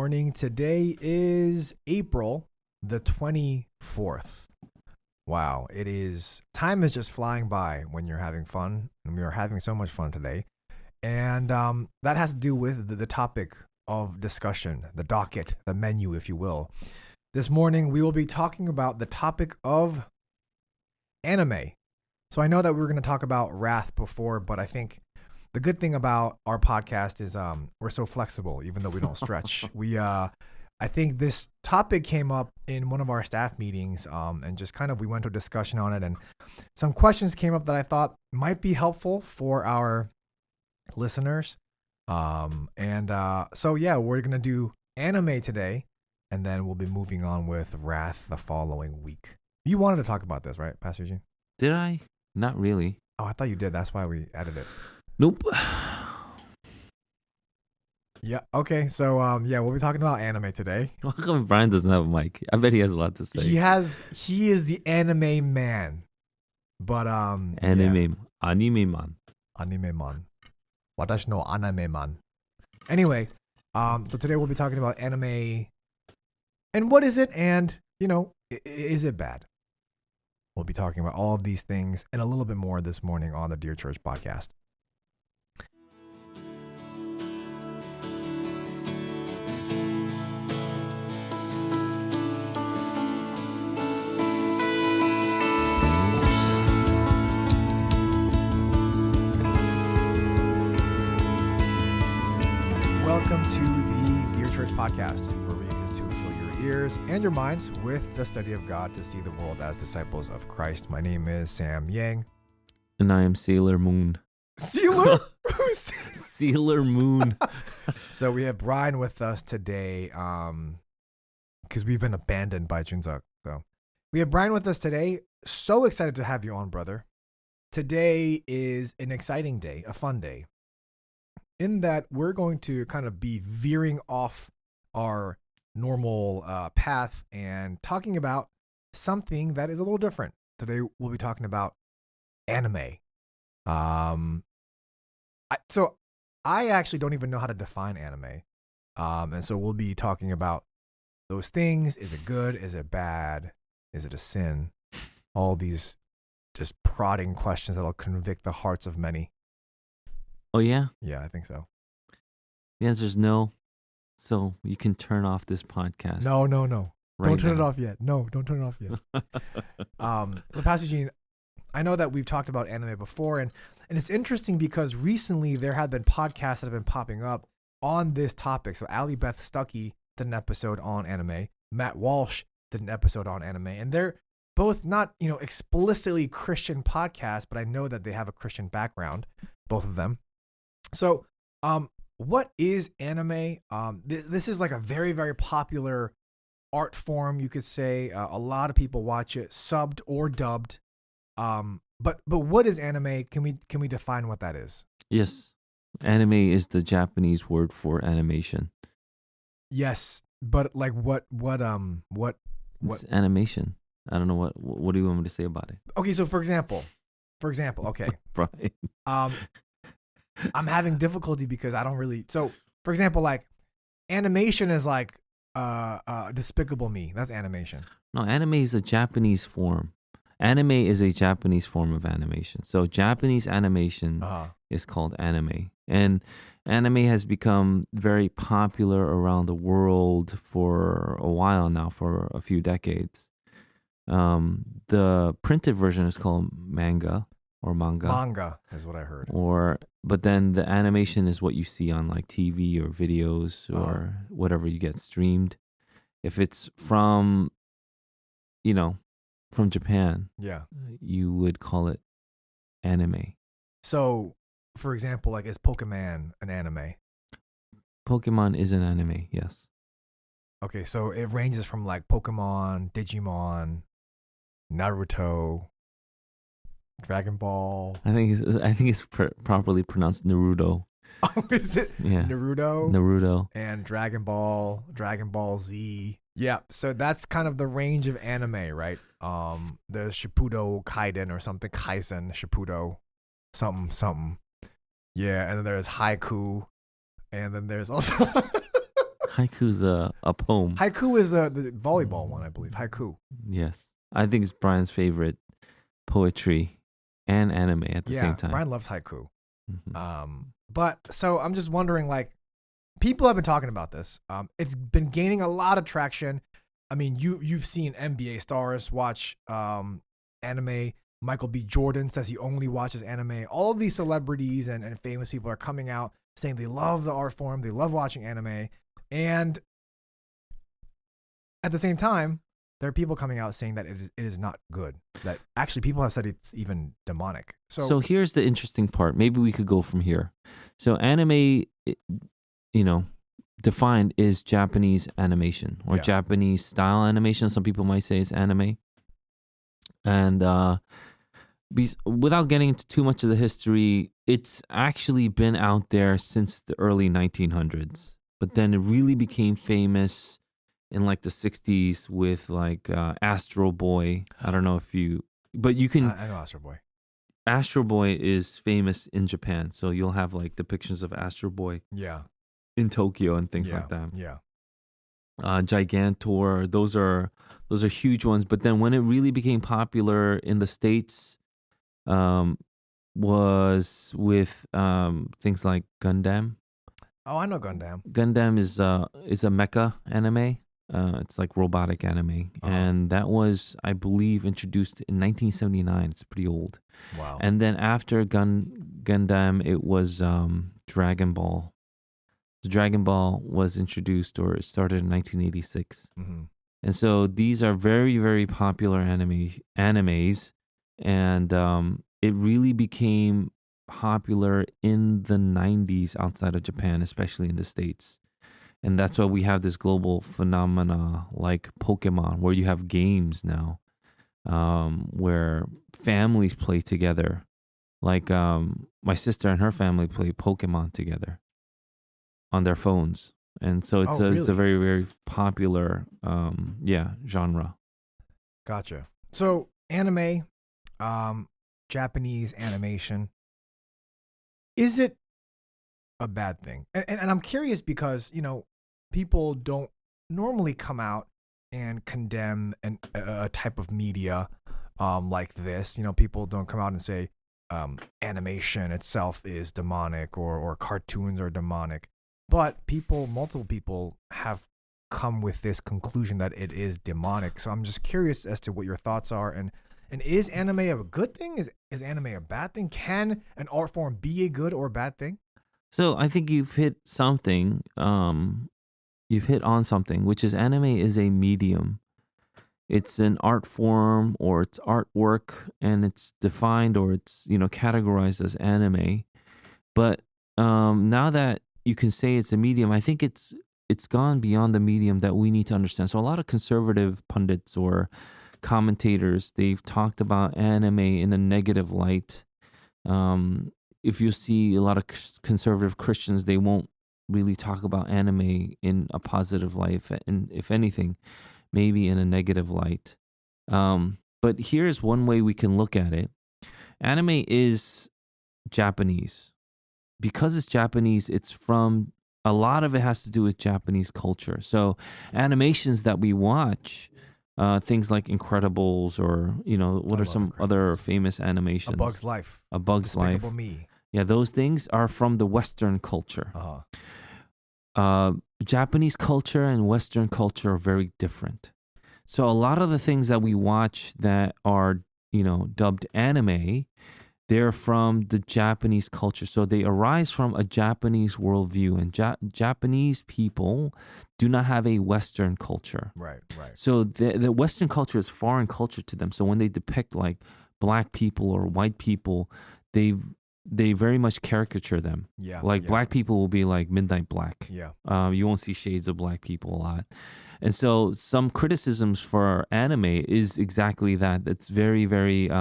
morning. Today is April the 24th. Wow, time is just flying by when you're having fun, and we are having so much fun today. And that has to do with the topic of discussion, the docket, the menu, if you will. This morning, we will be talking about the topic of anime. So I know that we were going to talk about Wrath before, but I think the good thing about our podcast is we're so flexible, even though we don't stretch. I think this topic came up in one of our staff meetings, and just kind of we went to a discussion on it, and some questions came up that I thought might be helpful for our listeners. So we're gonna do anime today, and then we'll be moving on with Wrath the following week. You wanted to talk about this, right, Pastor Eugene? Did I? Not really. Oh, I thought you did. That's why we added it. Nope. Yeah. Okay. So, we'll be talking about anime today. How come Brian doesn't have a mic? I bet he has a lot to say. He is the anime man. But Anime man. Anime man. Watashi no anime man. Anyway, so today we'll be talking about anime and what is it, and is it bad? We'll be talking about all of these things and a little bit more this morning on the Dear Church podcast. Welcome to the Dear Church podcast, where we exist to fill your ears and your minds with the study of God to see the world as disciples of Christ. My name is Sam Yang. And I am Sailor Moon. Sailor? Sailor Moon. So we have Brian with us today, because we've been abandoned by Junzuk. So we have Brian with us today. So excited to have you on, brother. Today is an exciting day, a fun day, in that we're going to kind of be veering off our normal path and talking about something that is a little different. Today we'll be talking about anime. So I actually don't even know how to define anime. And so we'll be talking about those things. Is it good? Is it bad? Is it a sin? All these just prodding questions that'll convict the hearts of many. Oh, yeah? Yeah, I think so. The answer is no. So you can turn off this podcast. No. Right Don't turn now. it off yet. No, don't turn it off yet. So Pastor Gene, I know that we've talked about anime before, and it's interesting because recently there have been podcasts that have been popping up on this topic. So Ali Beth Stuckey did an episode on anime. Matt Walsh did an episode on anime, and they're both not, explicitly Christian podcasts, but I know that they have a Christian background, both of them. So, what is anime? This is like a very, very popular art form, you could say. A lot of people watch it, subbed or dubbed. But what is anime? Can we define what that is? Yes. Anime is the Japanese word for animation. Yes, but like what? It's animation. I don't know what do you want me to say about it? Okay, so for example, okay. Right. I'm having difficulty because I don't really. So, for example, like animation is like Despicable Me. That's animation. No, anime is a Japanese form. Anime is a Japanese form of animation. So Japanese animation is called anime. And anime has become very popular around the world for a while now, for a few decades. The printed version is called manga. Or manga. Manga is what I heard. But then the animation is what you see on like TV or videos or whatever you get streamed. If it's from Japan, yeah, you would call it anime. So, for example, like is Pokemon an anime? Pokemon is an anime, yes. Okay, so it ranges from like Pokemon, Digimon, Naruto, Dragon Ball. I think it's properly pronounced Naruto. Oh, is it? Yeah. Naruto. And Dragon Ball Z. Yeah, so that's kind of the range of anime, right? There's Shippuden Kaiden or something, Kaisen, Shippuden, something. Yeah, and then there's Haiku, and then there's also Haiku's a poem. Haiku is the volleyball one, I believe. Haiku. Yes. I think it's Brian's favorite poetry and anime at the same time. Brian loves haiku. Mm-hmm. But so I'm just wondering, like, people have been talking about this. It's been gaining a lot of traction. I mean, you've seen NBA stars watch anime. Michael B. Jordan says he only watches anime. All of these celebrities and famous people are coming out saying they love the art form, they love watching anime. And at the same time, there are people coming out saying that it is not good. That actually people have said it's even demonic. So here's the interesting part. Maybe we could go from here. So anime, defined is Japanese animation or Japanese style animation. Some people might say it's anime. And without getting into too much of the history, it's actually been out there since the early 1900s. But then it really became famous in like the 60s with like Astro Boy. I don't know if but you can. I know Astro Boy. Astro Boy is famous in Japan. So you'll have like depictions of Astro Boy. Yeah. In Tokyo and things like that. Yeah. Gigantor, those are huge ones. But then when it really became popular in the States, was with things like Gundam. Oh, I know Gundam. Gundam is a mecha anime. It's like robotic anime, and that was, I believe, introduced in 1979. It's pretty old. Wow. And then after Gundam, it was Dragon Ball. The Dragon Ball was introduced or started in 1986. Mm-hmm. And so these are very, very popular animes. And it really became popular in the 90s outside of Japan, especially in the States. And that's why we have this global phenomena like Pokemon, where you have games now where families play together. Like my sister and her family play Pokemon together on their phones. And so it's a very, very popular genre. Gotcha. So anime, Japanese animation, is it a bad thing? And I'm curious because, people don't normally come out and condemn a type of media like this. People don't come out and say animation itself is demonic or cartoons are demonic. But multiple people have come with this conclusion that it is demonic. So I'm just curious as to what your thoughts are. And is anime a good thing? Is anime a bad thing? Can an art form be a good or bad thing? So I think you've hit something. You've hit on something, which is anime is a medium. It's an art form or it's artwork, and it's defined or it's categorized as anime. But now that you can say it's a medium, I think it's gone beyond the medium that we need to understand. So a lot of conservative pundits or commentators, they've talked about anime in a negative light. If you see a lot of conservative Christians, they won't really talk about anime in a positive light, and if anything, maybe in a negative light. But here's one way we can look at it. Anime is Japanese. Because it's Japanese, a lot of it has to do with Japanese culture. So animations that we watch, things like Incredibles or, what are some other famous animations? A Bug's Life. A Bug's Life. Despicable Me. Yeah, those things are from the Western culture. Japanese culture and Western culture are very different. So a lot of the things that we watch that are, dubbed anime, they're from the Japanese culture. So they arise from a Japanese worldview, and Japanese people do not have a Western culture. Right. So the Western culture is foreign culture to them. So when they depict like black people or white people, they very much caricature them. Yeah. Black people will be like midnight black. Yeah. You won't see shades of black people a lot. And so some criticisms for anime is exactly that. It's very, very...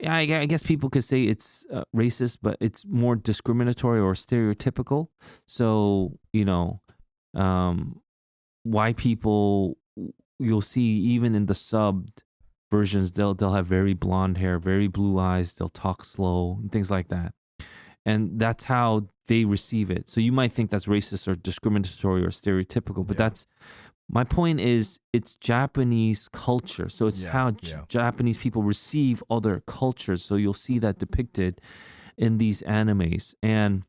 I guess people could say it's racist, but it's more discriminatory or stereotypical. So, white people, you'll see even in the subbed versions, they'll have very blonde hair, very blue eyes, they'll talk slow, and things like that. And that's how they receive it. So you might think that's racist or discriminatory or stereotypical, but that's my point is it's Japanese culture. So it's how Japanese people receive other cultures. So you'll see that depicted in these animes. And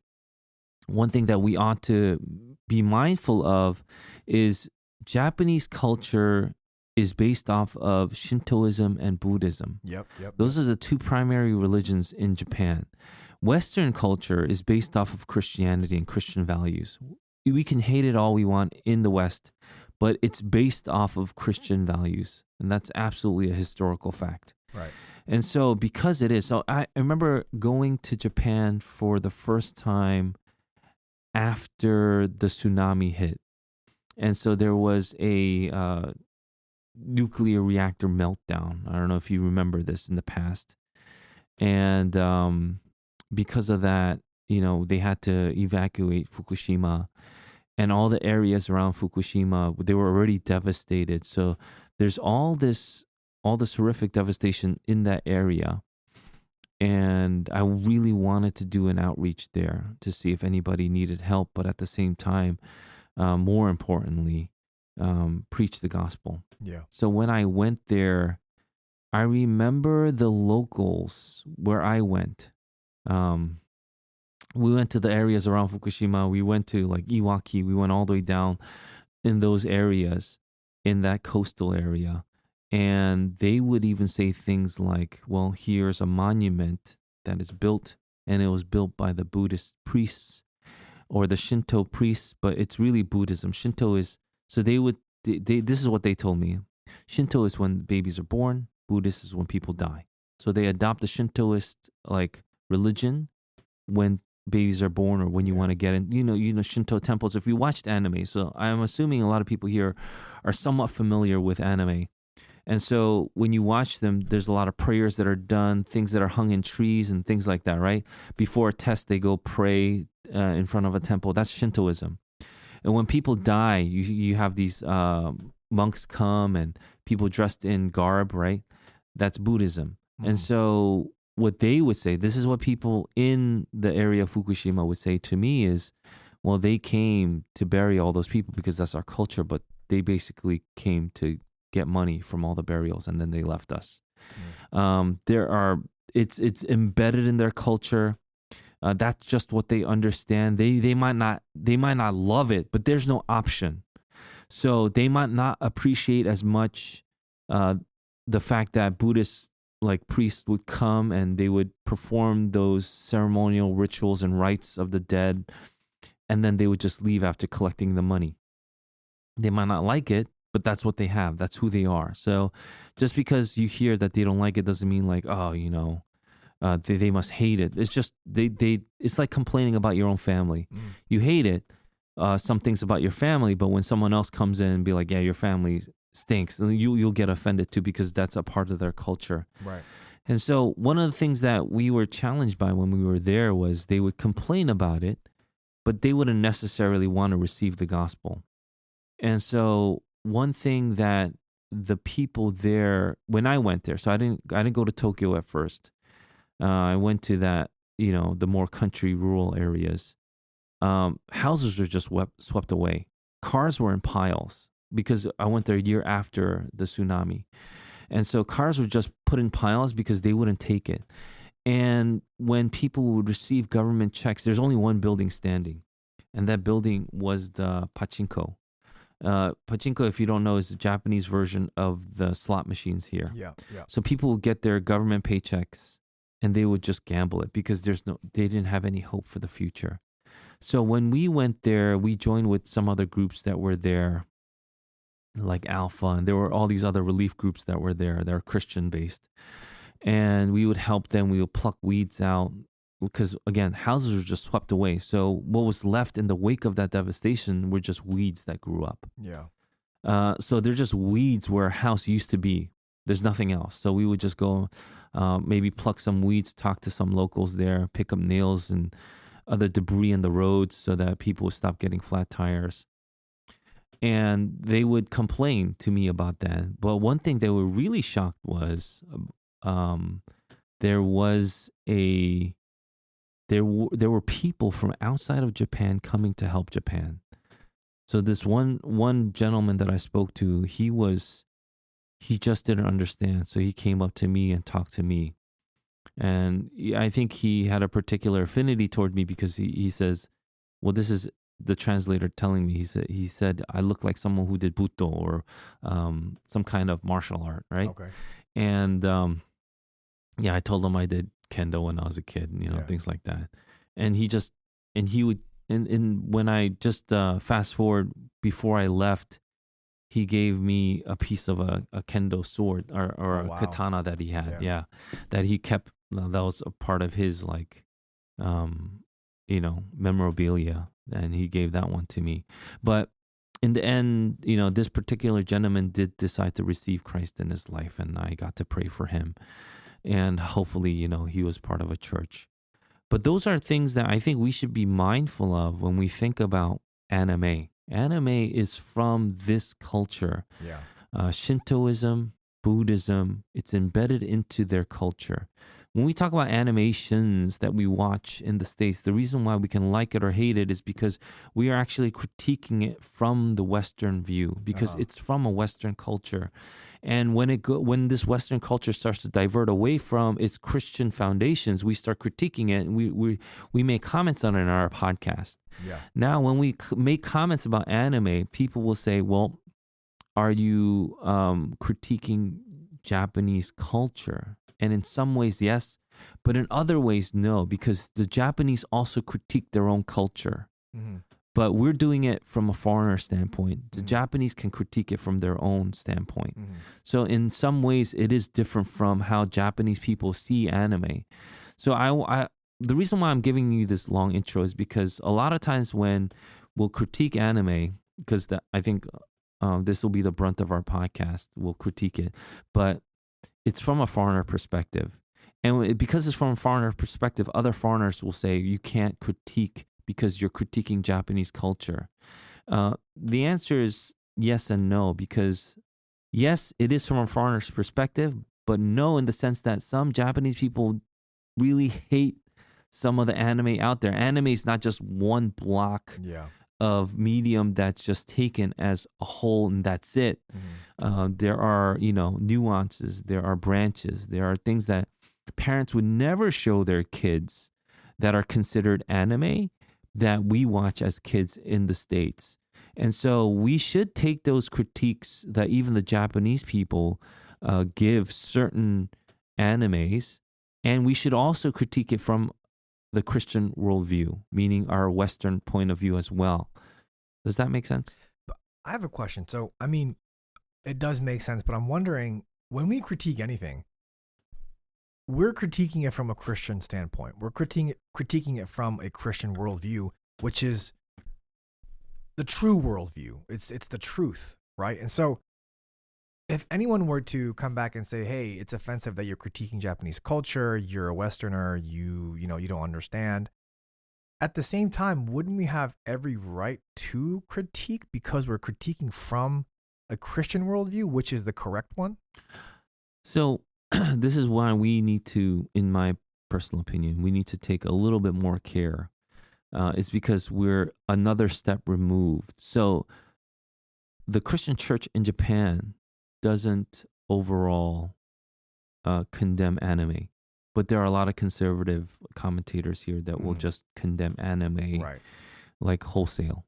one thing that we ought to be mindful of is Japanese culture is based off of Shintoism and Buddhism. Those are the two primary religions in Japan. Western culture is based off of Christianity and Christian values. We can hate it all we want in the West, but it's based off of Christian values. And that's absolutely a historical fact. Right. And so because it is, so I remember going to Japan for the first time after the tsunami hit. And so there was a nuclear reactor meltdown. I don't know if you remember this in the past. And because of that, they had to evacuate Fukushima, and all the areas around Fukushima, they were already devastated. So there's all this horrific devastation in that area. And I really wanted to do an outreach there to see if anybody needed help, but at the same time, more importantly, preach the gospel. Yeah. So when I went there, I remember the locals where I went. We went to the areas around Fukushima. We went to like Iwaki. We went all the way down in those areas, in that coastal area. And they would even say things like, well, here's a monument that is built, and it was built by the Buddhist priests or the Shinto priests, but it's really Buddhism. Shinto is, so this is what they told me. Shinto is when babies are born. Buddhist is when people die. So they adopt the Shintoist like religion when babies are born, or when you want to get in, Shinto temples. If you watched anime, so I'm assuming a lot of people here are somewhat familiar with anime. And so when you watch them, there's a lot of prayers that are done, things that are hung in trees and things like that, right? Before a test, they go pray in front of a temple. That's Shintoism. And when people die, you have these monks come and people dressed in garb, right? That's Buddhism. And so what they would say, this is what people in the area of Fukushima would say to me is, well, they came to bury all those people because that's our culture, but they basically came to get money from all the burials, and then they left us. It's embedded in their culture. That's just what they understand. They might not love it, but there's no option. So they might not appreciate as much the fact that Buddhists like priests would come and they would perform those ceremonial rituals and rites of the dead, and then they would just leave after collecting the money. They might not like it, but that's what they have. That's who they are. So just because you hear that they don't like it doesn't mean like, they must hate it. It's just it's like complaining about your own family. You hate it, some things about your family, but when someone else comes in and be like, yeah, your family stinks, and you'll get offended too, because that's a part of their culture. Right. And so one of the things that we were challenged by when we were there was they would complain about it, but they wouldn't necessarily want to receive the gospel. And so one thing that the people there, when I went there, so I didn't go to Tokyo at first. I went to that, the more country rural areas. Houses were just swept away. Cars were in piles because I went there a year after the tsunami. And so cars were just put in piles because they wouldn't take it. And when people would receive government checks, there's only one building standing. And that building was the pachinko. Pachinko, if you don't know, is the Japanese version of the slot machines here. Yeah. So people would get their government paychecks and they would just gamble it because they didn't have any hope for the future. So when we went there, we joined with some other groups that were there, like Alpha, and there were all these other relief groups that were there. They're Christian based. And we would help them. We would pluck weeds out because, again, houses were just swept away. So what was left in the wake of that devastation were just weeds that grew up. Yeah. So they're just weeds where a house used to be. There's nothing else. So we would just go maybe pluck some weeds, talk to some locals there, pick up nails and other debris in the roads so that people would stop getting flat tires. And they would complain to me about that. But one thing they were really shocked was there was a there were people from outside of Japan coming to help Japan. So this one gentleman that I spoke to, he just didn't understand. So he came up to me and talked to me. And I think he had a particular affinity toward me because he says, well, this is the translator telling me. He said I look like someone who did Buto or some kind of martial art, right? Okay. And yeah, I told him I did kendo when I was a kid, things like that. And he would, and when I just fast forward before I left, he gave me a piece of a kendo sword or a wow. katana that he had, that he kept. That was a part of his memorabilia, and he gave that one to me. But in the end, this particular gentleman did decide to receive Christ in his life, and I got to pray for him. And hopefully, he was part of a church. But those are things that I think we should be mindful of when we think about anime. Anime is from this culture. Yeah. Shintoism, Buddhism, it's embedded into their culture. When we talk about animations that we watch in the States, the reason why we can like it or hate it is because we are actually critiquing it from the Western view, because it's from a Western culture. And when this Western culture starts to divert away from its Christian foundations, we start critiquing it, and we make comments on it in our podcast. Yeah. Now, when we make comments about anime, people will say, well, are you critiquing Japanese culture? And in some ways, yes, but in other ways, no, because the Japanese also critique their own culture. Mm-hmm. But we're doing it from a foreigner standpoint. The Japanese can critique it from their own standpoint. Mm-hmm. So in some ways, it is different from how Japanese people see anime. So the reason why I'm giving you this long intro is because a lot of times when we'll critique anime, because I think this will be the brunt of our podcast, we'll critique it, but it's from a foreigner perspective. And because it's from a foreigner perspective, other foreigners will say you can't critique because you're critiquing Japanese culture. The answer is yes and no, because yes, it is from a foreigner's perspective, but no in the sense that some Japanese people really hate some of the anime out there. Anime is not just one block of medium that's just taken as a whole and that's it. Mm-hmm. There are, nuances, there are branches, there are things that parents would never show their kids that are considered anime that we watch as kids in the States. And so we should take those critiques that even the Japanese people give certain animes, and we should also critique it from the Christian worldview, meaning our Western point of view as well. Does that make sense? I have a question. So, I mean, it does make sense, but I'm wondering, when we critique anything, we're critiquing it from a Christian standpoint. We're critiquing it from a Christian worldview, which is the true worldview. It's the truth, right? And so if anyone were to come back and say, hey, it's offensive that you're critiquing Japanese culture, you're a Westerner, you don't understand. At the same time, wouldn't we have every right to critique because we're critiquing from a Christian worldview, which is the correct one? So this is why we need to, in my personal opinion, we need to take a little bit more care. It's because we're another step removed. So the Christian church in Japan doesn't overall condemn anime, but there are a lot of conservative commentators here that will just condemn anime like wholesale.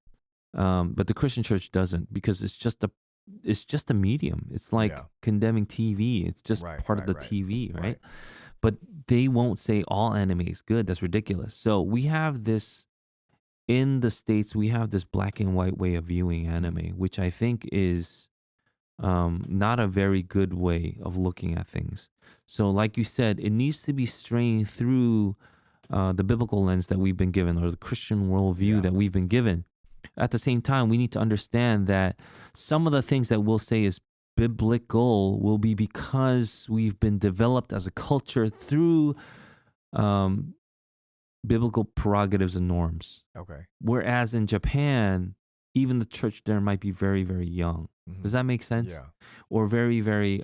But the Christian church doesn't, because it's just a medium. It's like condemning TV. It's just part of the TV, right? But they won't say all anime is good. That's ridiculous. So we have this, in the States, we have this black and white way of viewing anime, which I think is not a very good way of looking at things. So like you said, it needs to be strained through the biblical lens that we've been given, or the Christian worldview that we've been given. At the same time, we need to understand that some of the things that we'll say is biblical will be because we've been developed as a culture through biblical prerogatives and norms. Okay. Whereas in Japan, even the church there might be very, very young. Mm-hmm. Does that make sense? Yeah. Or very, very,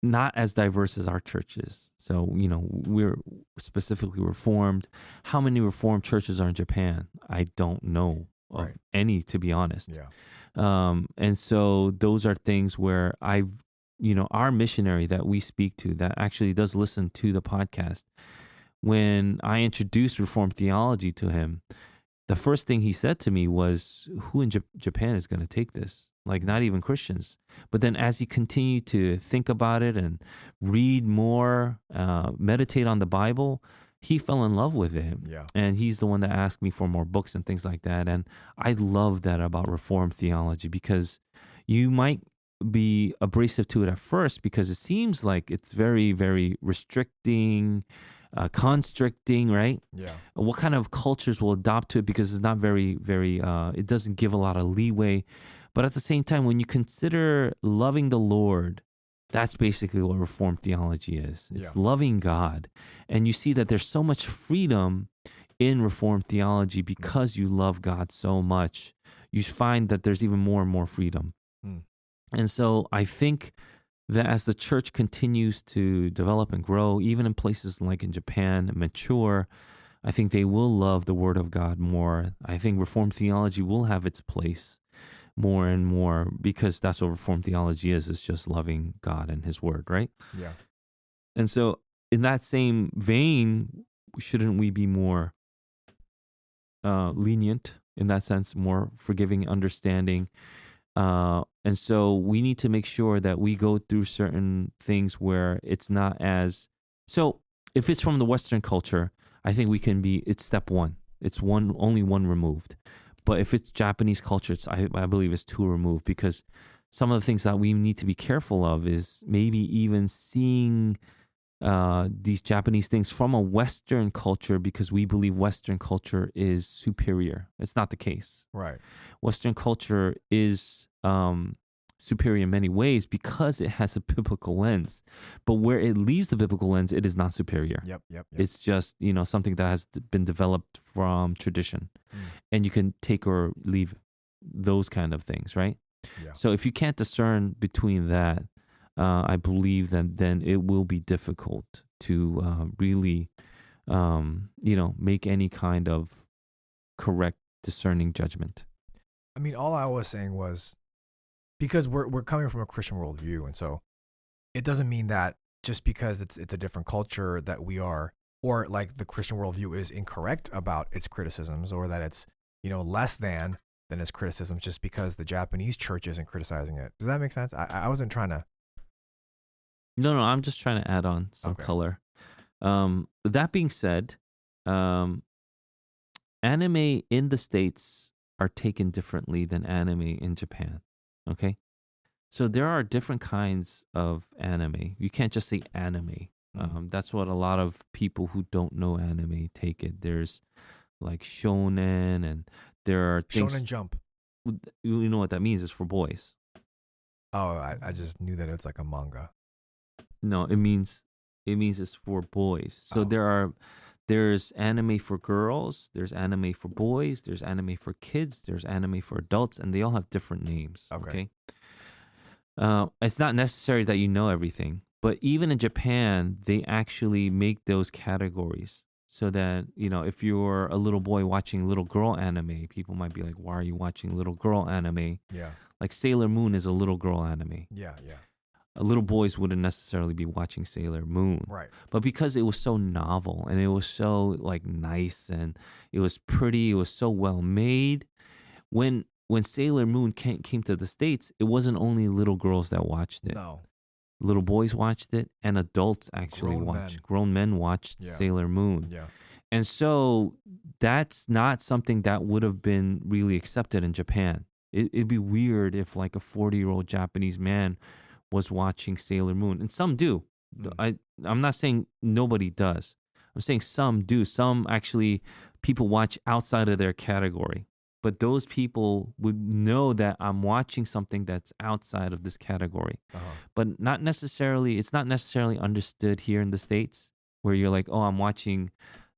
not as diverse as our churches. So, we're specifically Reformed. How many Reformed churches are in Japan? I don't know of any, to be honest. Yeah. And so those are things where our missionary that we speak to that actually does listen to the podcast, when I introduced Reformed theology to him, the first thing he said to me was, who in Japan is going to take this? Like, not even Christians. But then as he continued to think about it and read more, meditate on the Bible, he fell in love with it. Yeah. And he's the one that asked me for more books and things like that. And I love that about Reformed theology, because you might be abrasive to it at first because it seems like it's very, very restricting, constricting, right? Yeah. What kind of cultures will adopt to it, because it's not very, very, it doesn't give a lot of leeway. But at the same time, when you consider loving the Lord, that's basically what Reformed theology is. It's loving God. And you see that there's so much freedom in Reformed theology because you love God so much. You find that there's even more and more freedom. Mm. And so I think that as the church continues to develop and grow, even in places like in Japan, mature, I think they will love the Word of God more. I think Reformed theology will have its place more and more, because that's what Reformed theology is. It's just loving God and His Word, right? Yeah. And so in that same vein, shouldn't we be more lenient in that sense, more forgiving, understanding? And so we need to make sure that we go through certain things where it's not as, so if it's from the Western culture, I think it's step one. It's only one removed. But if it's Japanese culture, I believe it's two removed, because some of the things that we need to be careful of is maybe even seeing these Japanese things from a Western culture, because we believe Western culture is superior. It's not the case. Right. Western culture is superior in many ways because it has a biblical lens. But where it leaves the biblical lens, it is not superior. Yep. It's just, something that has been developed from tradition. And you can take or leave those kind of things, right? Yeah. So if you can't discern between that, I believe that then it will be difficult to really, make any kind of correct discerning judgment. I mean, all I was saying was, because we're coming from a Christian worldview, and so it doesn't mean that just because it's a different culture that we are, or like the Christian worldview is incorrect about its criticisms, or that it's less than its criticisms just because the Japanese church isn't criticizing it. Does that make sense? I wasn't trying to. No, I'm just trying to add on some color. That being said, anime in the States are taken differently than anime in Japan. Okay? So there are different kinds of anime. You can't just say anime. That's what a lot of people who don't know anime take it. There's like shonen, and there are things. Shonen Jump. You know what that means? It's for boys. Oh, I just knew that it's like a manga. No, it means it's for boys. So there's anime for girls, there's anime for boys, there's anime for kids, there's anime for adults, and they all have different names. Okay. It's not necessary that you know everything, but even in Japan, they actually make those categories so that, if you're a little boy watching little girl anime, people might be like, why are you watching little girl anime? Yeah. Like Sailor Moon is a little girl anime. Yeah. Little boys wouldn't necessarily be watching Sailor Moon. Right. But because it was so novel and it was so like nice and it was pretty, it was so well made. When Sailor Moon came to the States, it wasn't only little girls that watched it. No. Little boys watched it, and adults actually Grown men watched Sailor Moon. Yeah. And so that's not something that would have been really accepted in Japan. It'd be weird if like a 40-year-old Japanese man was watching Sailor Moon, and some do. I'm not saying nobody does. I'm saying some do. Some actually people watch outside of their category, but those people would know that I'm watching something that's outside of this category. But not necessarily. It's not necessarily understood here in the States, where you're like, oh, I'm watching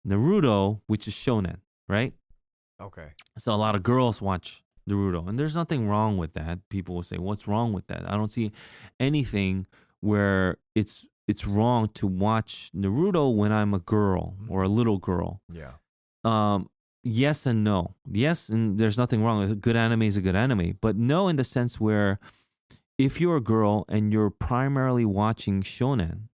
Naruto, which is shonen, right? Okay. So a lot of girls watch Naruto, and there's nothing wrong with that. People will say, what's wrong with that? I don't see anything where it's wrong to watch Naruto when I'm a girl or a little girl. Yeah. Yes and no. Yes, and there's nothing wrong. A good anime is a good anime, but no, in the sense where if you're a girl and you're primarily watching shonen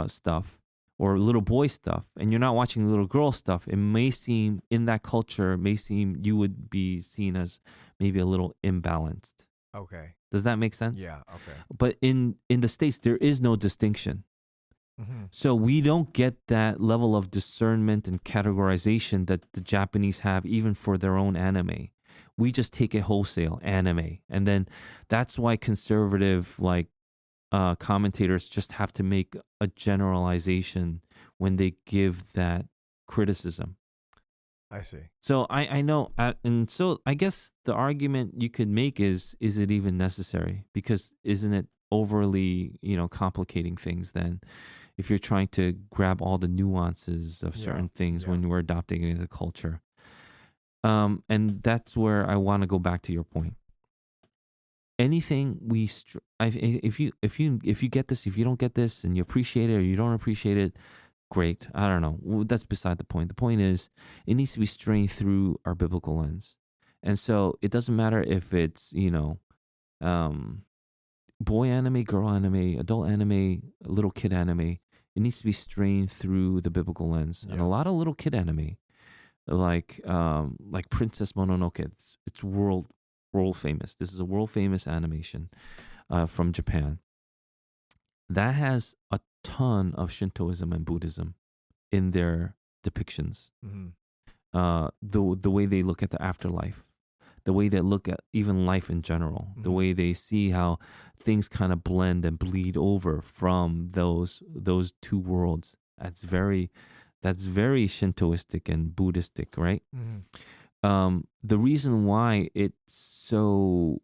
stuff or little boy stuff, and you're not watching little girl stuff, it may seem in that culture, you would be seen as maybe a little imbalanced. Okay. Does that make sense? Yeah. Okay. But in the States, there is no distinction. So we don't get that level of discernment and categorization that the Japanese have even for their own anime. We just take it wholesale, anime. And then that's why conservative commentators just have to make a generalization when they give that criticism. I see. So I know, and so I guess the argument you could make is it even necessary? Because isn't it overly, complicating things then? If you're trying to grab all the nuances of certain things when we're adopting it into culture. And that's where I want to go back to your point. Anything if you get this, if you don't get this, and you appreciate it or you don't appreciate it, great. I don't know. Well, that's beside the point. The point is, it needs to be strained through our biblical lens. And so it doesn't matter if it's, boy anime, girl anime, adult anime, little kid anime. It needs to be strained through the biblical lens. Yeah. And a lot of little kid anime, like Princess Mononoke, it's world famous. This is a world famous animation from Japan that has a ton of Shintoism and Buddhism in their depictions. The way they look at the afterlife, the way they look at even life in general, the way they see how things kind of blend and bleed over from those two worlds. That's very Shintoistic and Buddhistic, right? The reason why it's so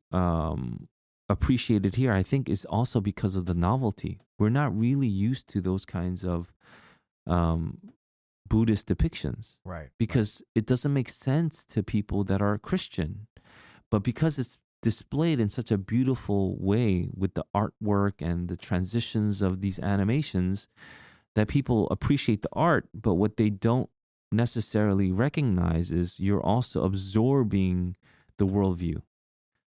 appreciated here, I think, is also because of the novelty. We're not really used to those kinds of Buddhist depictions, right? Because it doesn't make sense to people that are Christian. But because it's displayed in such a beautiful way with the artwork and the transitions of these animations, that people appreciate the art, but what they don't necessarily recognize is you're also absorbing the worldview.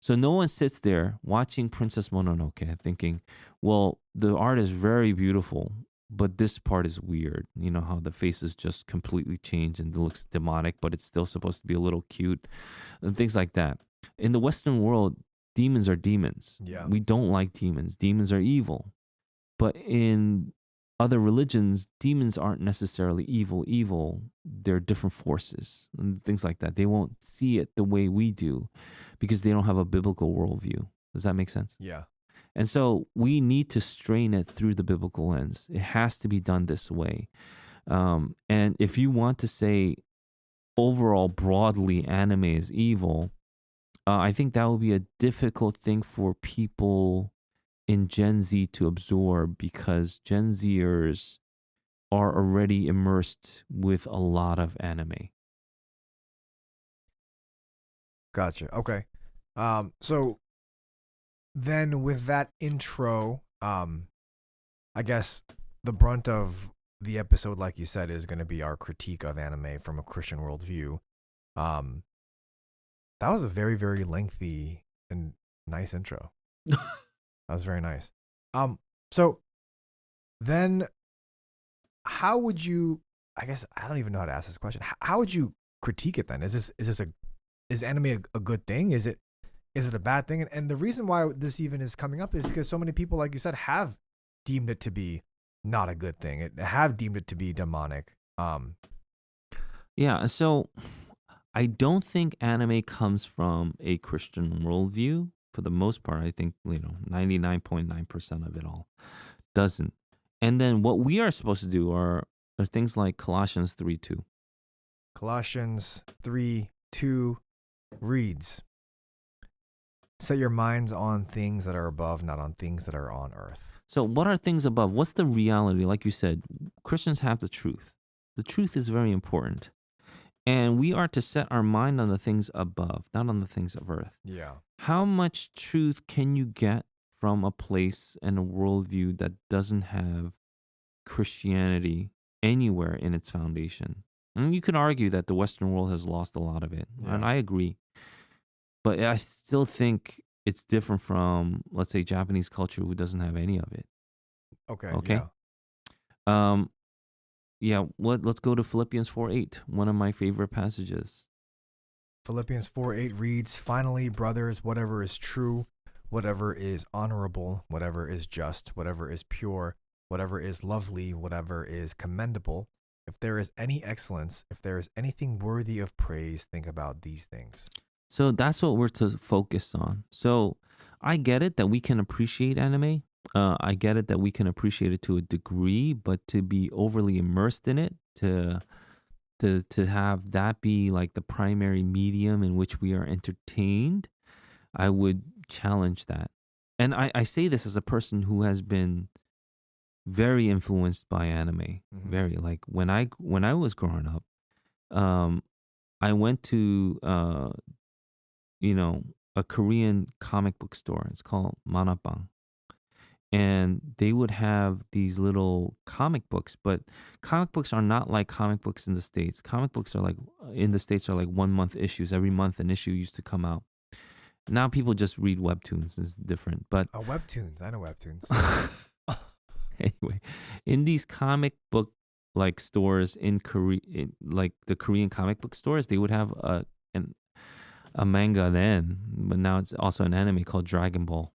So no one sits there watching Princess Mononoke thinking, well, the art is very beautiful, but this part is weird. You know how the faces just completely change and it looks demonic, but it's still supposed to be a little cute and things like that. In the Western world, demons are demons. Yeah. We don't like demons. Demons are evil. But in other religions, demons aren't necessarily evil. They're different forces and things like that. They won't see it the way we do because they don't have a biblical worldview. Does that make sense? Yeah. And so we need to strain it through the biblical lens. It has to be done this way. And if you want to say overall broadly anime is evil, I think that would be a difficult thing for people in Gen Z to absorb because Gen Zers are already immersed with a lot of anime. Gotcha. Okay. So then with that intro, I guess the brunt of the episode, like you said, is going to be our critique of anime from a Christian worldview. That was a very, very lengthy and nice intro. That was very nice. So then how would you, I guess I don't even know how to ask this question. How would you critique it then? Is anime a good thing? Is it a bad thing? And the reason why this even is coming up is because so many people, like you said, have deemed it to be not a good thing. Have deemed it to be demonic. Yeah, so I don't think anime comes from a Christian worldview. For the most part, I think 99.9% of it all doesn't. And then what we are supposed to do are things like Colossians 3:2. Colossians 3:2 reads, "Set your minds on things that are above, not on things that are on earth." So what are things above? What's the reality? Like you said, Christians have the truth. The truth is very important. And we are to set our mind on the things above, not on the things of earth. Yeah. How much truth can you get from a place and a worldview that doesn't have Christianity anywhere in its foundation. And you can argue that the Western world has lost a lot of it, and I agree. But I still think it's different from, let's say, Japanese culture, who doesn't have any of it. Okay. Yeah. Yeah. Let's go to Philippians 4:8, one of my favorite passages. Philippians 4:8 reads, "Finally, brothers, whatever is true, whatever is honorable, whatever is just, whatever is pure, whatever is lovely, whatever is commendable, if there is any excellence, if there is anything worthy of praise, think about these things." So that's what we're to focus on. So I get it that we can appreciate anime. I get it that we can appreciate it to a degree, but to be overly immersed in it, to have that be like the primary medium in which we are entertained, I would challenge that. And I say this as a person who has been very influenced by anime. Very, like when I was growing up, I went to a Korean comic book store. It's called Manapang. And they would have these little comic books, but comic books are not like comic books in the States. Comic books are like, in the States, are like 1 month issues. Every month an issue used to come out. Now people just read webtoons. It's different. But webtoons. I know webtoons. Anyway, in these comic book like stores in Korea, like the Korean comic book stores, they would have a manga then, but now it's also an anime called Dragon Ball.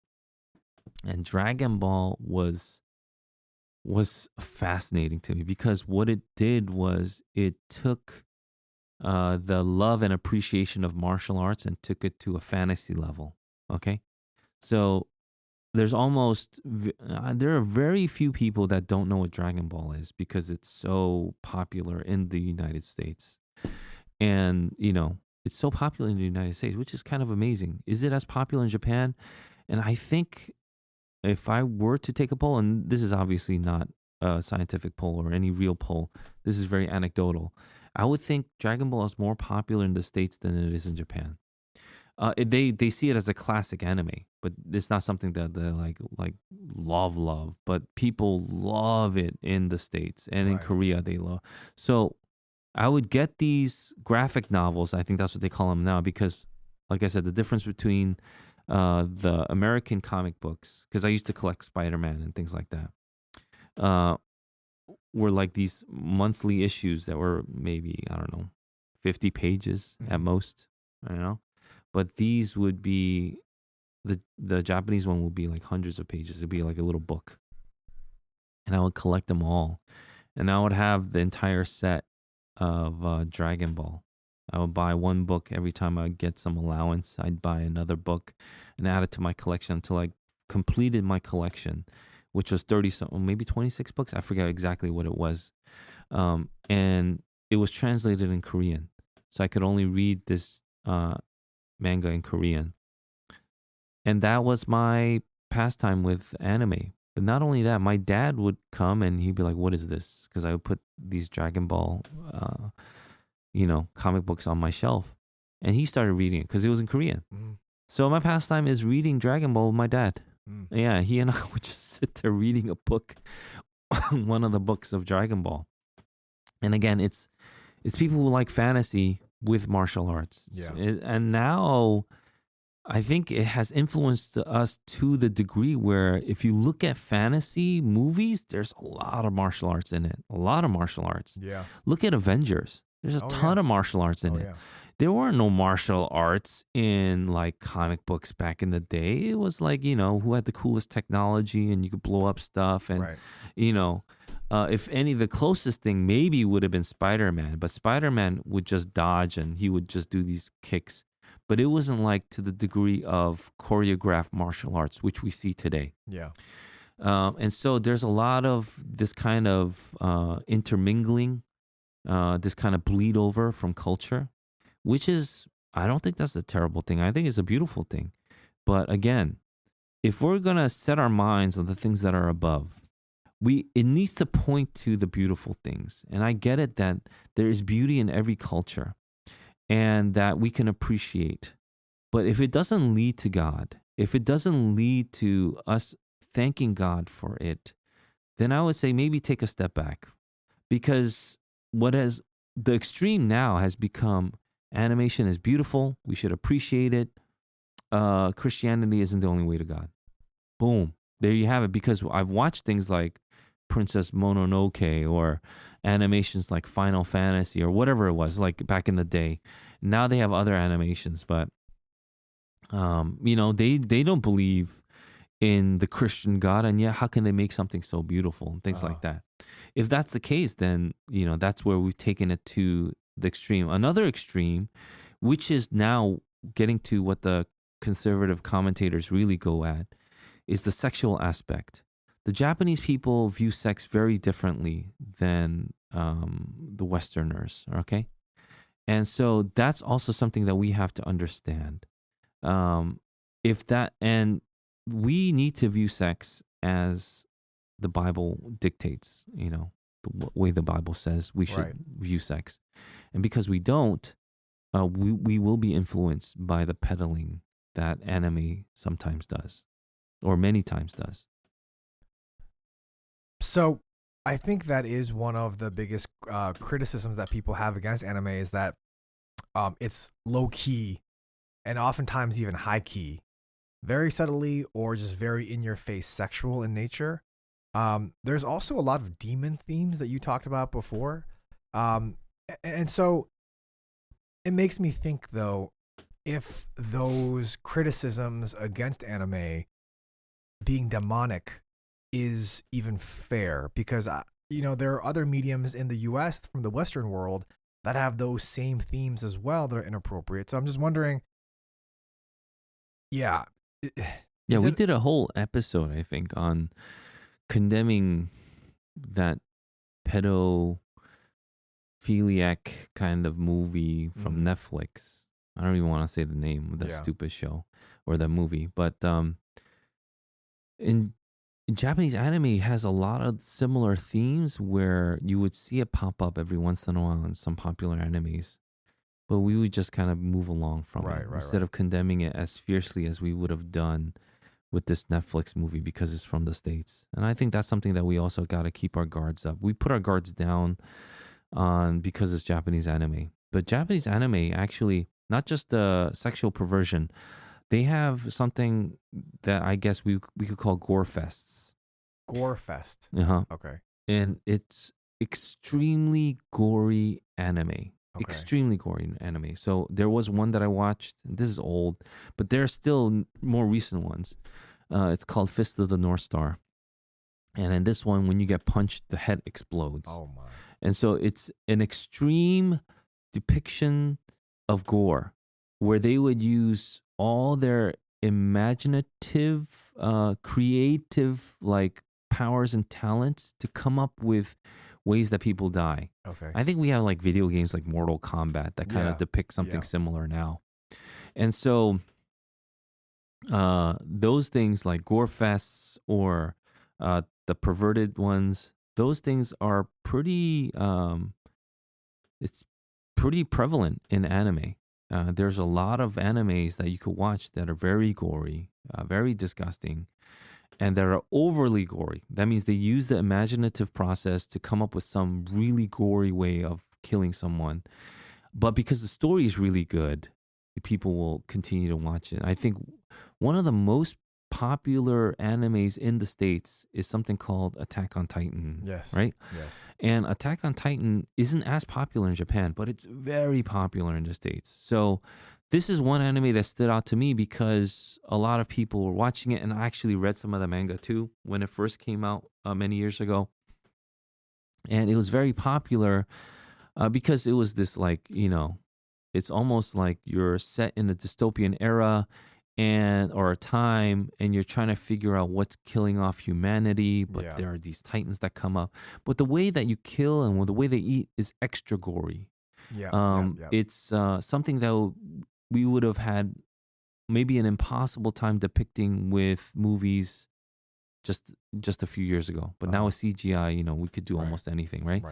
And Dragon Ball was fascinating to me because what it did was it took the love and appreciation of martial arts and took it to a fantasy level. Okay, so there are very few people that don't know what Dragon Ball is because it's so popular in the United States, and it's so popular in the United States, which is kind of amazing. Is it as popular in Japan? And I think if I were to take a poll, and this is obviously not a scientific poll or any real poll, this is very anecdotal, I would think Dragon Ball is more popular in the States than it is in Japan. They see it as a classic anime, but it's not something that they like love. But people love it in the States, and in Korea they love. So I would get these graphic novels. I think that's what they call them now, because, like I said, the difference between the American comic books, because I used to collect Spider-Man and things like that, were like these monthly issues that were maybe, I don't know, 50 pages at most, but these would be, the Japanese one would be like hundreds of pages. It'd be like a little book, and I would collect them all, and I would have the entire set of Dragon Ball. I would buy one book every time I get some allowance. I'd buy another book and add it to my collection until I completed my collection, which was 30 something, maybe 26 books. I forget exactly what it was. And it was translated in Korean. So I could only read this manga in Korean. And that was my pastime with anime. But not only that, my dad would come and he'd be like, "What is this?" Because I would put these Dragon Ball comic books on my shelf, and he started reading it because it was in Korean. So my pastime is reading Dragon Ball with my dad. Yeah, he and I would just sit there reading a book, one of the books of Dragon Ball. And again, it's people who like fantasy with martial arts. Yeah. And now I think it has influenced us to the degree where if you look at fantasy movies, there's a lot of martial arts in it. A lot of martial arts. Yeah. Look at Avengers. There's a ton of martial arts in it. Yeah. There were no martial arts in like comic books back in the day. It was like, who had the coolest technology and you could blow up stuff. And, if any, the closest thing maybe would have been Spider-Man. But Spider-Man would just dodge and he would just do these kicks. But it wasn't like to the degree of choreographed martial arts, which we see today. Yeah. And so there's a lot of this kind of intermingling, this kind of bleed over from culture, which is, I don't think that's a terrible thing. I think it's a beautiful thing. But again, if we're going to set our minds on the things that are above, it needs to point to the beautiful things. And I get it that there is beauty in every culture and that we can appreciate. But if it doesn't lead to God, if it doesn't lead to us thanking God for it, then I would say maybe take a step back, because the extreme now has become animation is beautiful. We should appreciate it. Christianity isn't the only way to God. Boom. There you have it. Because I've watched things like Princess Mononoke or animations like Final Fantasy or whatever it was, like back in the day. Now they have other animations, but they don't believe in the Christian God, and yet how can they make something so beautiful and things like that? If that's the case, then that's where we've taken it to the extreme. Another extreme, which is now getting to what the conservative commentators really go at, is the sexual aspect. The Japanese people view sex very differently than the Westerners, okay? And so that's also something that we have to understand. And we need to view sex as the Bible dictates, the way the Bible says we should view sex. And because we don't, we will be influenced by the peddling that anime sometimes does, or many times does. So I think that is one of the biggest criticisms that people have against anime, is that it's low key and oftentimes even high key, very subtly or just very in your face sexual in nature. There's also a lot of demon themes that you talked about before. And so it makes me think, though, if those criticisms against anime being demonic is even fair, because there are other mediums in the US from the Western world that have those same themes as well that are inappropriate. So I'm just wondering, we did a whole episode, I think, on condemning that pedophiliac kind of movie from Netflix. I don't even want to say the name of that stupid show or that movie, but in Japanese anime has a lot of similar themes where you would see it pop up every once in a while in some popular animes, but we would just kind of move along from it instead of condemning it as fiercely as we would have done with this Netflix movie because it's from the States. And I think that's something that we also got to keep our guards up. We put our guards down because it's Japanese anime. But Japanese anime actually, not just the sexual perversion, they have something that I guess we could call gore fests. Gore fest. Okay. And it's extremely gory anime. Okay. Extremely gory anime. So there was one that I watched. This is old, but there are still more recent ones. It's called Fist of the North Star. And in this one, when you get punched, the head explodes. Oh my. And so it's an extreme depiction of gore where they would use all their imaginative, creative, like powers and talents to come up with ways that people die. Okay. I think we have like video games like Mortal Kombat that kind of depict something similar now. And so those things like gore fests or the perverted ones, those things are pretty, it's pretty prevalent in anime. There's a lot of animes that you could watch that are very gory, very disgusting, and that are overly gory. That means they use the imaginative process to come up with some really gory way of killing someone. But because the story is really good, people will continue to watch it. I think one of the most popular animes in the States is something called Attack on Titan. Yes. Right? Yes. And Attack on Titan isn't as popular in Japan, but it's very popular in the States. So this is one anime that stood out to me because a lot of people were watching it, and I actually read some of the manga too when it first came out many years ago. And it was very popular because it was this like, it's almost like you're set in a dystopian era or a time, and you're trying to figure out what's killing off humanity, but there are these titans that come up. But the way that you kill and the way they eat is extra gory. It's something that we would have had maybe an impossible time depicting with movies just a few years ago. But now with CGI, we could do almost anything, right?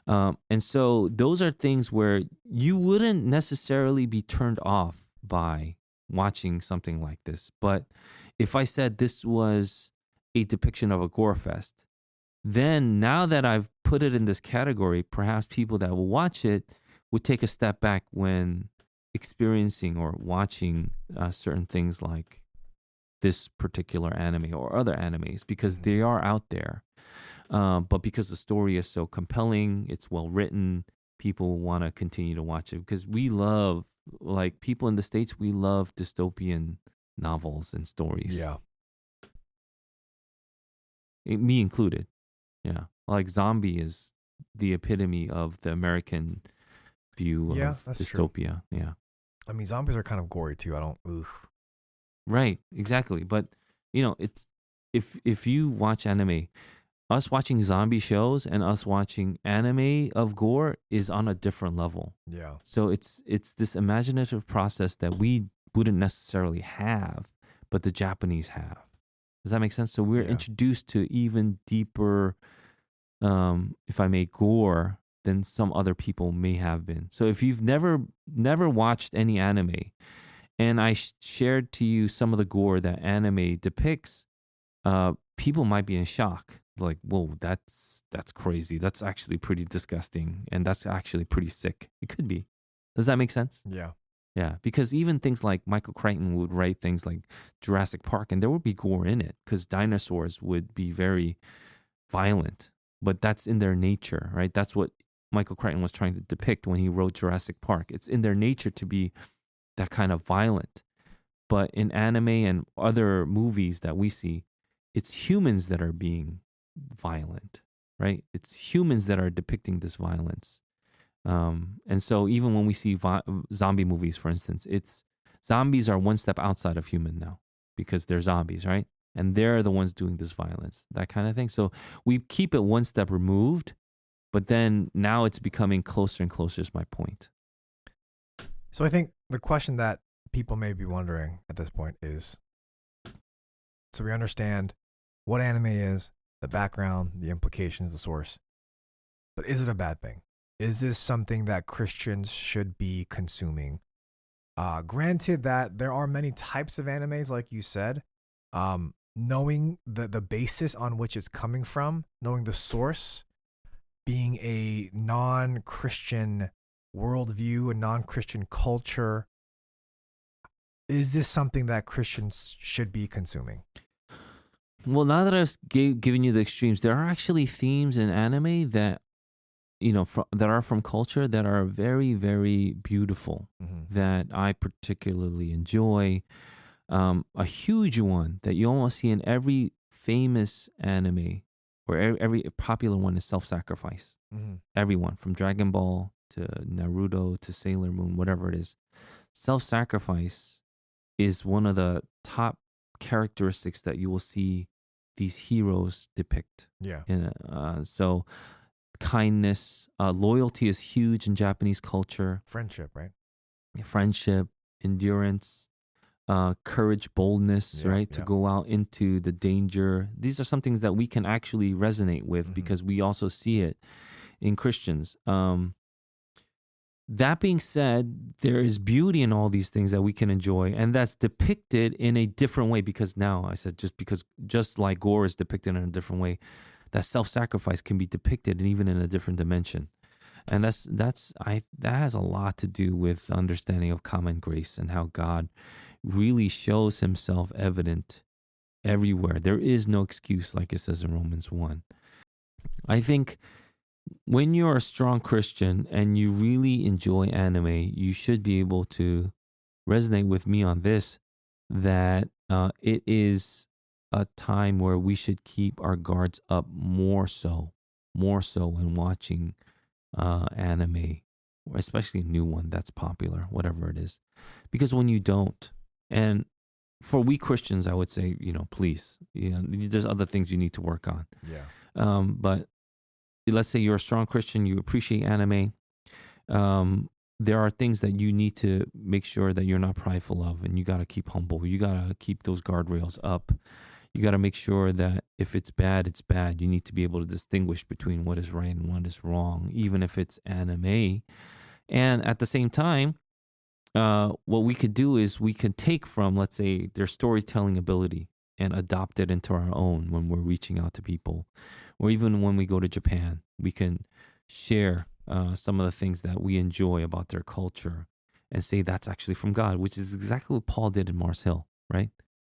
And so those are things where you wouldn't necessarily be turned off by watching something like this. But if I said this was a depiction of a gore fest, then now that I've put it in this category, perhaps people that will watch it would take a step back when experiencing or watching certain things like this particular anime or other animes, because they are out there. But because the story is so compelling, it's well written, people want to continue to watch it because we love, like people in the States, we love dystopian novels and stories. Yeah. Me included. Yeah. Like zombie is the epitome of the American view of dystopia. True. Yeah. I mean, zombies are kind of gory too. I don't. Oof. Right. Exactly. But it's if you watch anime, us watching zombie shows and us watching anime of gore is on a different level. Yeah. So it's this imaginative process that we wouldn't necessarily have, but the Japanese have. Does that make sense? So we're introduced to even deeper, if I may, gore than some other people may have been. So if you've never watched any anime, and I shared to you some of the gore that anime depicts, people might be in shock. Like, whoa, that's crazy. That's actually pretty disgusting, and that's actually pretty sick. It could be. Does that make sense? Yeah. Yeah, because even things like Michael Crichton would write things like Jurassic Park, and there would be gore in it because dinosaurs would be very violent, but that's in their nature, right? That's what Michael Crichton was trying to depict when he wrote Jurassic Park. It's in their nature to be that kind of violent. But in anime and other movies that we see, it's humans that are being violent, right? It's humans that are depicting this violence. And so even when we see zombie movies, for instance, it's zombies are one step outside of human now because they're zombies, right? And they're the ones doing this violence, that kind of thing. So we keep it one step removed, but then now it's becoming closer and closer is my point. So I think the question that people may be wondering at this point is, so we understand what anime is, the background, the implications, the source, but is it a bad thing? Is this something that Christians should be consuming? Granted that there are many types of animes, like you said, knowing the basis on which it's coming from, knowing the source, being a non-Christian worldview, a non-Christian culture, is this something that Christians should be consuming? Well, now that I've given you the extremes, there are actually themes in anime that that are from culture that are very, very beautiful, that I particularly enjoy. A huge one that you almost see in every famous anime or every popular one is self-sacrifice. Everyone from Dragon Ball to Naruto to Sailor Moon, whatever it is. Self-sacrifice is one of the top characteristics that you will see these heroes depict. Yeah. So kindness, loyalty is huge in Japanese culture. Friendship, right? Friendship, endurance, courage, boldness, right? To go out into the danger. These are some things that we can actually resonate with because we also see it in Christians. That being said, there is beauty in all these things that we can enjoy, and that's depicted in a different way because now I said just like gore is depicted in a different way, that self-sacrifice can be depicted and even in a different dimension. And that has a lot to do with understanding of common grace and how God really shows himself evident everywhere. There is no excuse, like it says in Romans 1. I think when you're a strong Christian and you really enjoy anime, you should be able to resonate with me on this, that it is a time where we should keep our guards up more so when watching anime, or especially a new one that's popular, whatever it is. Because when you don't, and for we Christians, I would say, please, there's other things you need to work on. Yeah. But let's say you're a strong Christian, you appreciate anime. There are things that you need to make sure that you're not prideful of, and you got to keep humble. You got to keep those guardrails up. You got to make sure that if it's bad, it's bad. You need to be able to distinguish between what is right and what is wrong, even if it's anime. And at the same time, what we could do is we can take from, let's say, their storytelling ability and adopt it into our own when we're reaching out to people, or even when we go to Japan, we can share some of the things that we enjoy about their culture and say that's actually from God, which is exactly what Paul did in Mars Hill, right?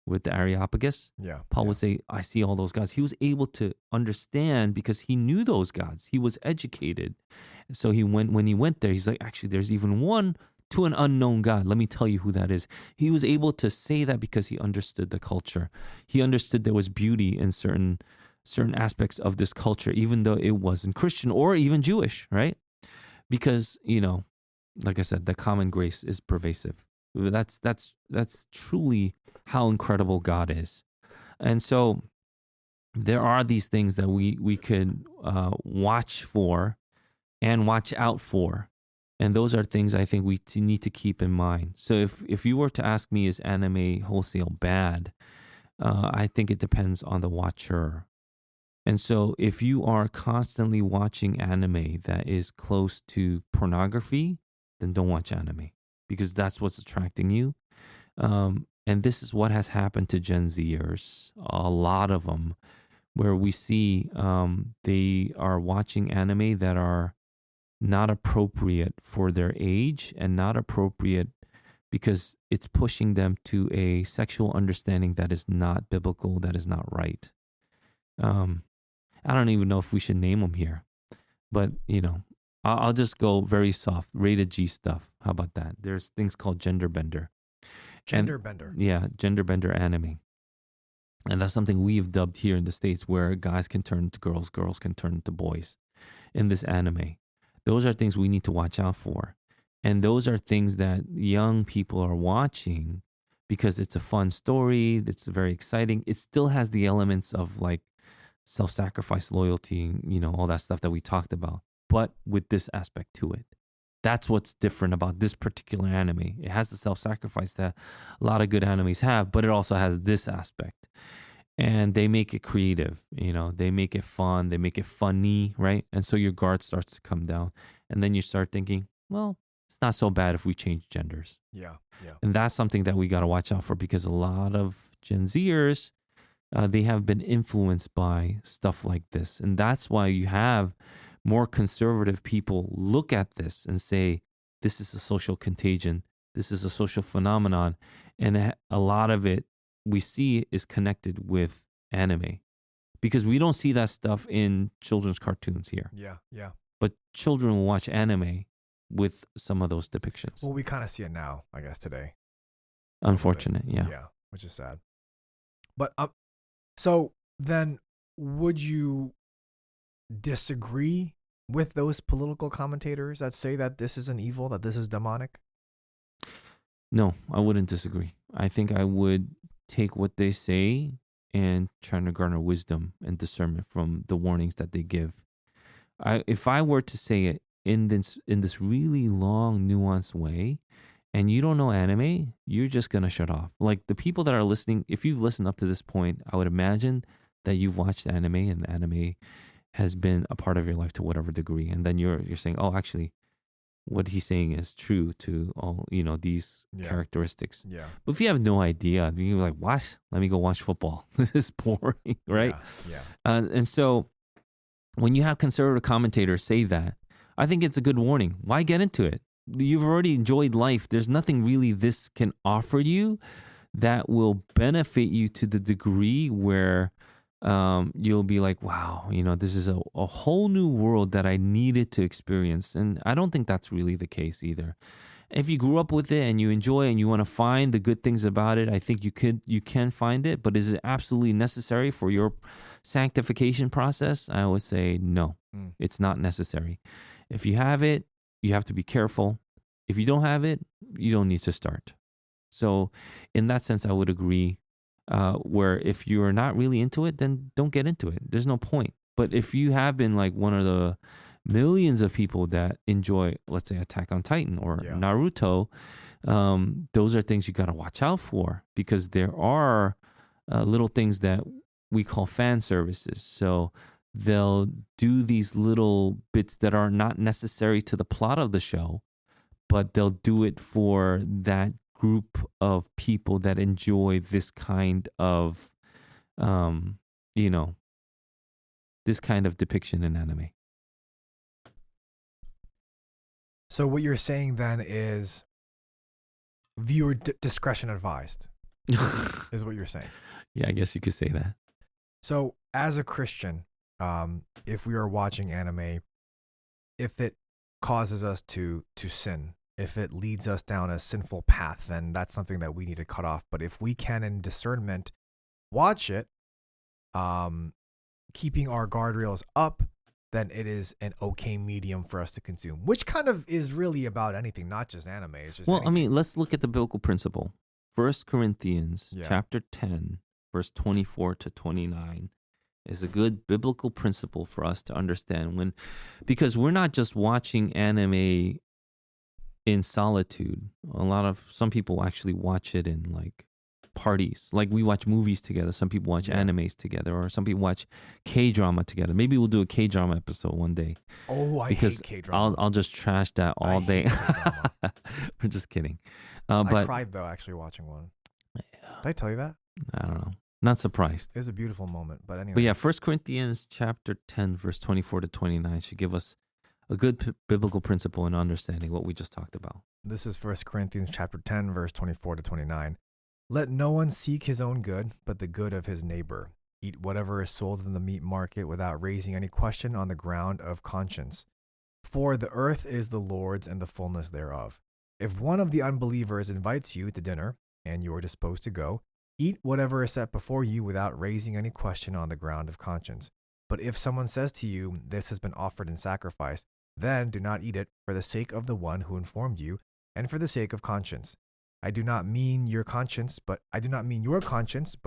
With the Areopagus. Yeah. Paul would say, I see all those gods. He was able to understand because he knew those gods. He was educated. So when he went there, he's like, actually, there's even one to an unknown God. Let me tell you who that is. He was able to say that because he understood the culture. He understood there was beauty in certain aspects of this culture, even though it wasn't Christian or even Jewish, right? Because, like I said, the common grace is pervasive. That's truly how incredible God is. And so there are these things that we could watch for and watch out for. And those are things I think we need to keep in mind. So if you were to ask me, is anime wholesale bad? I think it depends on the watcher. And so if you are constantly watching anime that is close to pornography, then don't watch anime because that's what's attracting you. And this is what has happened to Gen Zers, a lot of them, where we see they are watching anime that are not appropriate for their age and not appropriate because it's pushing them to a sexual understanding that is not biblical, that is not right. I don't even know if we should name them here, but I'll just go very soft, rated G stuff. How about that? There's things called gender bender. Yeah, gender bender anime. And that's something we've dubbed here in the States where guys can turn into girls, girls can turn into boys in this anime. Those are things we need to watch out for. And those are things that young people are watching because it's a fun story. It's very exciting. It still has the elements of like self-sacrifice, loyalty, all that stuff that we talked about, but with this aspect to it. That's what's different about this particular anime. It has the self-sacrifice that a lot of good animes have, but it also has this aspect. And they make it creative, they make it fun, they make it funny, right? And so your guard starts to come down. And then you start thinking, well, it's not so bad if we change genders. Yeah. And that's something that we got to watch out for because a lot of Gen Zers, they have been influenced by stuff like this. And that's why you have more conservative people look at this and say, this is a social contagion. This is a social phenomenon. And a lot of it we see is connected with anime because we don't see that stuff in children's cartoons here. Yeah. But children will watch anime with some of those depictions. Well, we kind of see it now, I guess, today. Unfortunate, yeah. Yeah, which is sad. But so then would you disagree with those political commentators that say that this is an evil, that this is demonic? No, I wouldn't disagree. I think I would take what they say and trying to garner wisdom and discernment from the warnings that they give. If I were to say it in this really long, nuanced way, and you don't know anime, you're just gonna shut off. Like the people that are listening, if you've listened up to this point, I would imagine that you've watched anime and anime has been a part of your life to whatever degree, and then you're saying, oh, actually, what he's saying is true to all these characteristics. Yeah. But if you have no idea, you're like, what? Let me go watch football. This is boring, right? Yeah. And so when you have conservative commentators say that, I think it's a good warning. Why get into it? You've already enjoyed life. There's nothing really this can offer you that will benefit you to the degree where you'll be like, wow, this is a whole new world that I needed to experience. And I don't think that's really the case either. If you grew up with it and you enjoy it and you want to find the good things about it, I think you can find it. But is it absolutely necessary for your sanctification process? I would say no, it's not necessary. If you have it, you have to be careful. If you don't have it, you don't need to start. So in that sense, I would agree. Where if you're not really into it, then don't get into it. There's no point. But if you have been like one of the millions of people that enjoy, let's say, Attack on Titan or Naruto, those are things you got to watch out for because there are little things that we call fan services. So they'll do these little bits that are not necessary to the plot of the show, but they'll do it for that group of people that enjoy this kind of, you know, this kind of depiction in anime. So what you're saying then is viewer discretion advised, is what you're saying. Yeah, I guess you could say that. So as a Christian, if we are watching anime, if it causes us to sin, if it leads us down a sinful path, then that's something that we need to cut off. But if we can, in discernment, watch it, keeping our guardrails up, then it is an okay medium for us to consume, which kind of is really about anything, not just anime. It's just anything. I mean, let's look at the biblical principle. 1 Corinthians chapter 10, verse 24 to 29 is a good biblical principle for us to understand because we're not just watching anime in solitude. Some people actually watch it in like parties. Like we watch movies together. Some people watch animes together, or some people watch K-drama together. Maybe we'll do a K-drama episode one day. Oh, I hate K-drama. I'll just trash that all day. We're just kidding. But I cried though actually watching one. Did I tell you that? I don't know. Not surprised. It was a beautiful moment, but anyway. But yeah, 1 Corinthians chapter 10, verse 24 to 29 should give us a good biblical principle in understanding what we just talked about. This is 1 Corinthians chapter 10, verse 24 to 29. Let no one seek his own good, but the good of his neighbor. Eat whatever is sold in the meat market without raising any question on the ground of conscience. For the earth is the Lord's and the fullness thereof. If one of the unbelievers invites you to dinner, and you are disposed to go, eat whatever is set before you without raising any question on the ground of conscience. But if someone says to you, this has been offered in sacrifice, then do not eat it for the sake of the one who informed you, and for the sake of conscience. I do not mean your conscience, but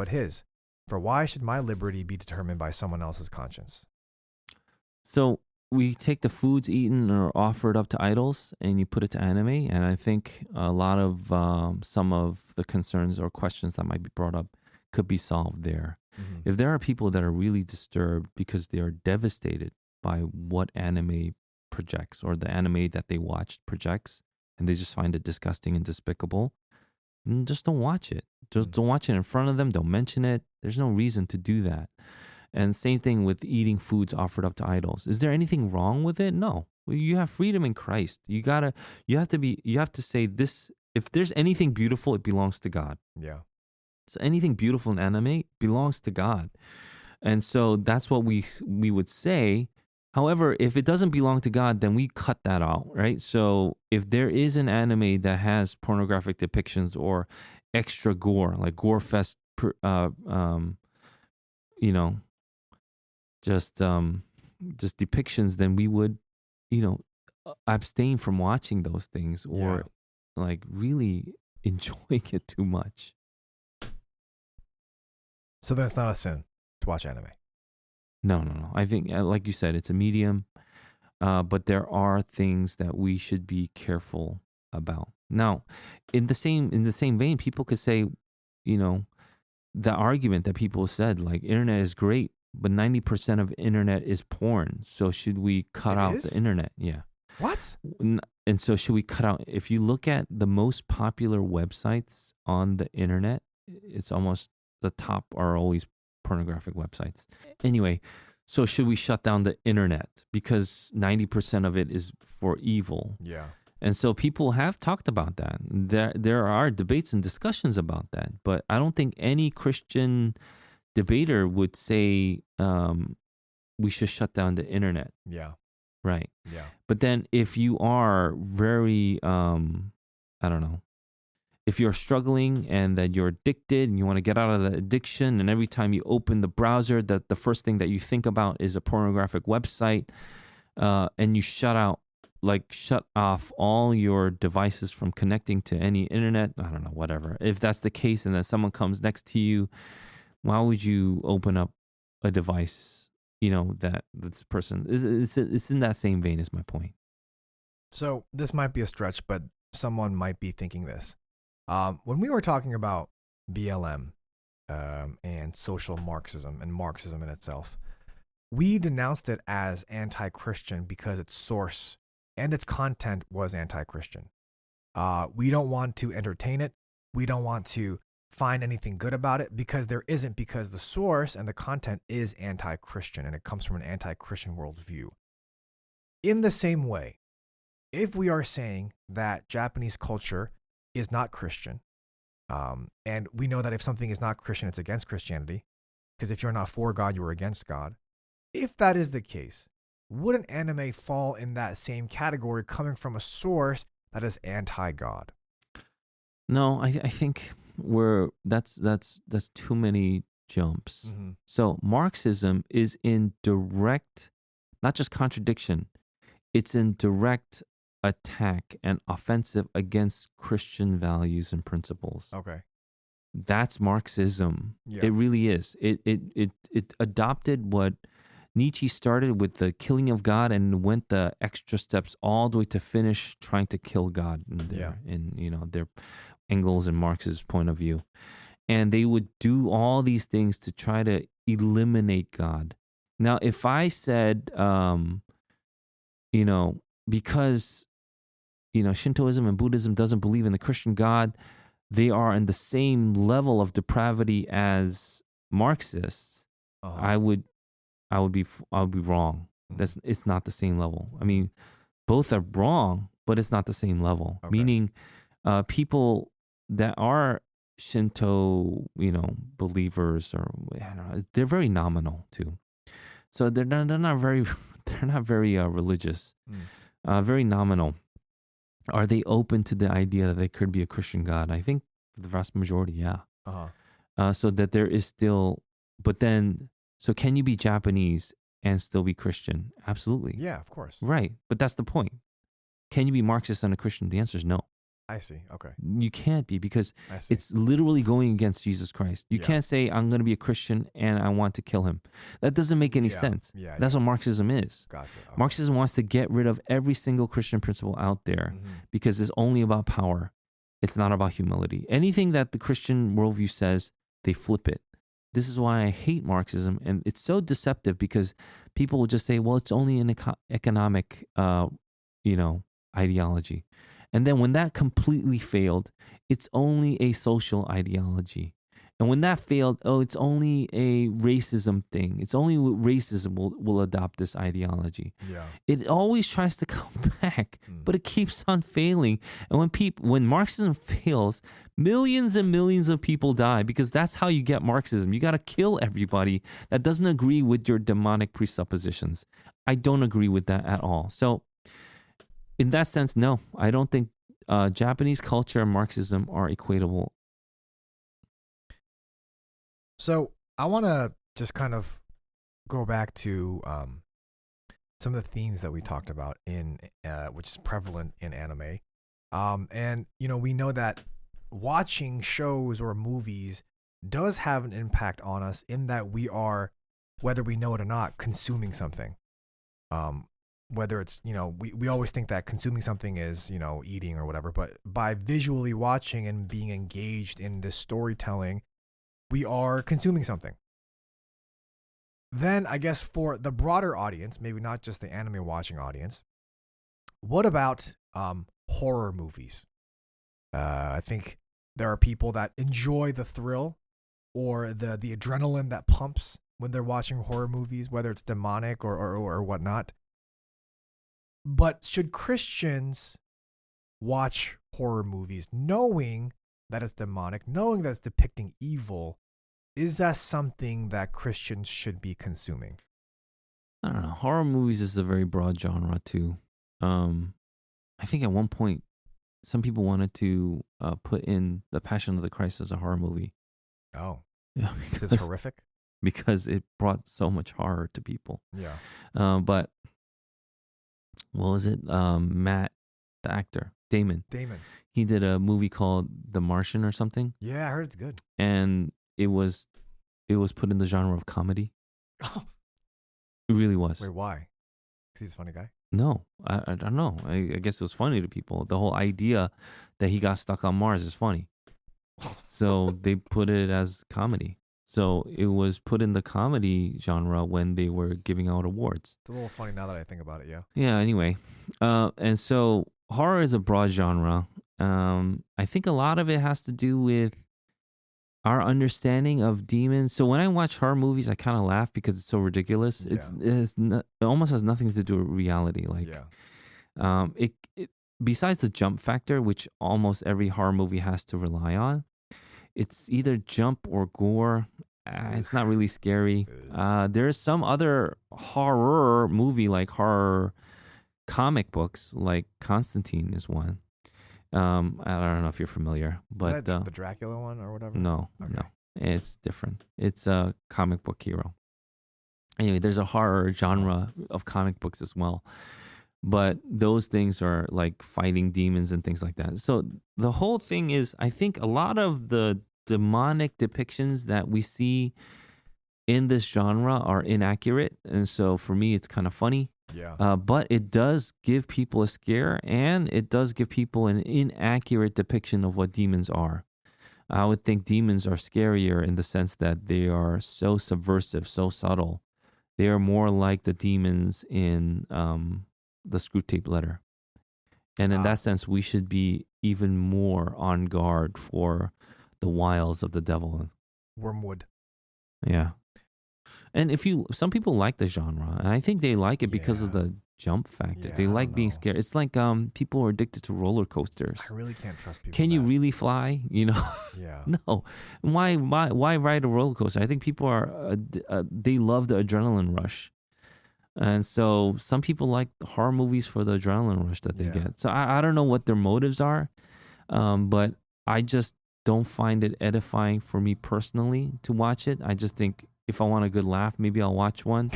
his. For why should my liberty be determined by someone else's conscience? So we take the foods eaten or offered up to idols and you put it to anime. And I think a lot of some of the concerns or questions that might be brought up could be solved there. Mm-hmm. If there are people that are really disturbed because they are devastated by what anime projects or the anime that they watched projects, and they just find it disgusting and despicable, just don't watch it. Just don't watch it in front of them. Don't mention it. There's no reason to do that. And same thing with eating foods offered up to idols. Is there anything wrong with it? No. You have freedom in Christ. You have to say this. If there's anything beautiful, it belongs to God. Yeah. So anything beautiful in anime belongs to God. And so that's what we would say. However, if it doesn't belong to God, then we cut that out, right? So if there is an anime that has pornographic depictions or extra gore, like gore fest, just depictions, then we would, abstain from watching those things or like really enjoying it too much. So then it's not a sin to watch anime. No. I think, like you said, it's a medium, but there are things that we should be careful about. Now, in the same vein, people could say, the argument that people said, like, internet is great, but 90% of internet is porn. So should we cut out the internet? Yeah. What? And so should we cut out? If you look at the most popular websites on the internet, it's almost the top are always pornographic websites. Anyway, so should we shut down the internet because 90% of it is for evil? Yeah. And so people have talked about that. There are debates and discussions about that, but I don't think any Christian debater would say we should shut down the internet. Yeah. Right. Yeah. But then if you are very, if you're struggling and that you're addicted and you want to get out of the addiction, and every time you open the browser, that the first thing that you think about is a pornographic website, and you shut off all your devices from connecting to any internet, I don't know, whatever. If that's the case and then someone comes next to you, why would you open up a device, that this person, it's in that same vein is my point. So this might be a stretch, but someone might be thinking this. When we were talking about BLM and social Marxism and Marxism in itself, we denounced it as anti-Christian because its source and its content was anti-Christian. We don't want to entertain it. We don't want to find anything good about it because there isn't, because the source and the content is anti-Christian and it comes from an anti-Christian worldview. In the same way, if we are saying that Japanese culture is not Christian, and we know that if something is not Christian, it's against Christianity, because if you're not for God, you're against God. If that is the case, wouldn't anime fall in that same category coming from a source that is anti-God? No, I think that's too many jumps. Mm-hmm. So Marxism is in direct, not just contradiction, it's in direct attack and offensive against Christian values and principles. Okay. That's Marxism. Yeah. It really is. It adopted what Nietzsche started with the killing of God and went the extra steps all the way to finish trying to kill God in their Engels and Marx's point of view. And they would do all these things to try to eliminate God. Now, if I said, because, Shintoism and Buddhism doesn't believe in the Christian God, they are in the same level of depravity as Marxists, I would be wrong. It's not the same level. I mean, both are wrong, but it's not the same level. Okay. Meaning, people that are Shinto, believers, or they're very nominal too. So they're not very religious, very nominal. Are they open to the idea that there could be a Christian God? I think for the vast majority, yeah. So that there is still, but then, so can you be Japanese and still be Christian? Absolutely. Yeah, of course. Right. But that's the point. Can you be Marxist and a Christian? The answer is no. I see. Okay. You can't be, because it's literally going against Jesus Christ. You can't say, I'm going to be a Christian and I want to kill him. That doesn't make any sense. Yeah, that's what Marxism is. Gotcha. Okay. Marxism wants to get rid of every single Christian principle out there because it's only about power. It's not about humility. Anything that the Christian worldview says, they flip it. This is why I hate Marxism. And it's so deceptive because people will just say, well, it's only an economic, ideology. And then when that completely failed, it's only a social ideology. And when that failed, it's only a racism thing. It's only racism will adopt this ideology. Yeah. It always tries to come back, but it keeps on failing. And when Marxism fails, millions and millions of people die, because that's how you get Marxism. You got to kill everybody that doesn't agree with your demonic presuppositions. I don't agree with that at all. So in that sense, no, I don't think Japanese culture and Marxism are equatable. So I want to just kind of go back to some of the themes that we talked about in which is prevalent in anime. And, we know that watching shows or movies does have an impact on us in that we are, whether we know it or not, consuming something. Whether it's, we always think that consuming something is, eating or whatever, but by visually watching and being engaged in this storytelling, we are consuming something. Then I guess for the broader audience, maybe not just the anime watching audience, what about horror movies? I think there are people that enjoy the thrill or the adrenaline that pumps when they're watching horror movies, whether it's demonic or whatnot. But should Christians watch horror movies knowing that it's demonic, knowing that it's depicting evil? Is that something that Christians should be consuming? I don't know. Horror movies is a very broad genre too. I think at one point, some people wanted to put in The Passion of the Christ as a horror movie. Oh. Yeah. Because it's horrific? Because it brought so much horror to people. Yeah. But what was it? Matt, the actor, Damon. He did a movie called The Martian or something. Yeah, I heard it's good. And it was put in the genre of comedy. Oh. It really was. Wait, why? Because he's a funny guy? No, I don't know. I guess it was funny to people. The whole idea that he got stuck on Mars is funny. So they put it as comedy. So it was put in the comedy genre when they were giving out awards. It's a little funny now that I think about it, yeah. Yeah, anyway. And so horror is a broad genre. I think a lot of it has to do with our understanding of demons. So when I watch horror movies, I kind of laugh because it's so ridiculous. It almost has nothing to do with reality. Like, it besides the jump factor, which almost every horror movie has to rely on, it's either jump or gore. It's not really scary. There's some other horror movie, like horror comic books, like Constantine is one. I don't know if you're familiar, but is that the Dracula one or whatever? No, it's different. It's a comic book hero. Anyway, there's a horror genre of comic books as well, but those things are like fighting demons and things like that. So the whole thing is, I think a lot of the demonic depictions that we see in this genre are inaccurate, and so for me, it's kind of funny. But it does give people a scare, and it does give people an inaccurate depiction of what demons are. I would think demons are scarier in the sense that they are so subversive, so subtle. They are more like the demons in the Screw Tape Letter. And in that sense, we should be even more on guard for the wiles of the devil. Wormwood. Yeah. And some people like the genre, and I think they like it because of the jump factor. They like being scared. It's like people are addicted to roller coasters. I really can't trust people. Can you really fly? You know? Yeah. No. Why ride a roller coaster? I think people are they love the adrenaline rush, and so some people like horror movies for the adrenaline rush that they get. So I don't know what their motives are, but I just don't find it edifying for me personally to watch it. I just think, if I want a good laugh, maybe I'll watch one.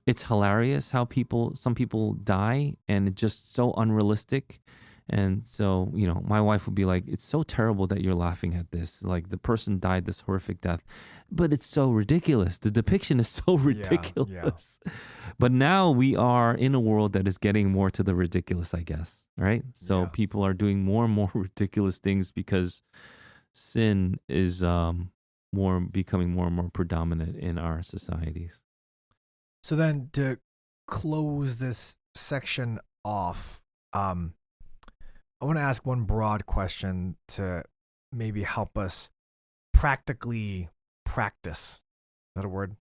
It's hilarious how some people die, and it's just so unrealistic. And so, my wife would be like, it's so terrible that you're laughing at this. Like, the person died this horrific death, but it's so ridiculous. The depiction is so ridiculous. Yeah. But now we are in a world that is getting more to the ridiculous, I guess. Right? So people are doing more and more ridiculous things because sin is, becoming more and more predominant in our societies. So then, to close this section off, I want to ask one broad question to maybe help us practically practice. Is that a word?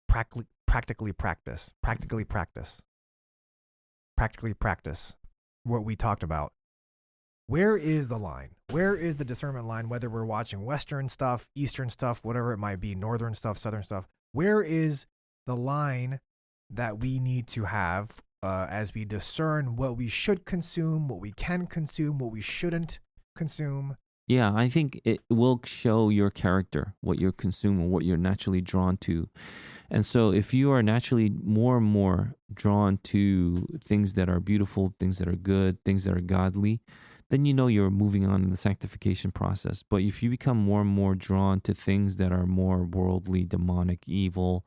Practically practice what we talked about. Where is the line? Where is the discernment line, whether we're watching Western stuff, Eastern stuff, whatever it might be, Northern stuff, Southern stuff? Where is the line that we need to have as we discern what we should consume, what we can consume, what we shouldn't consume? Yeah, I think it will show your character, what you're consuming, what you're naturally drawn to. And so if you are naturally more and more drawn to things that are beautiful, things that are good, things that are godly, then you're moving on in the sanctification process. But if you become more and more drawn to things that are more worldly, demonic, evil,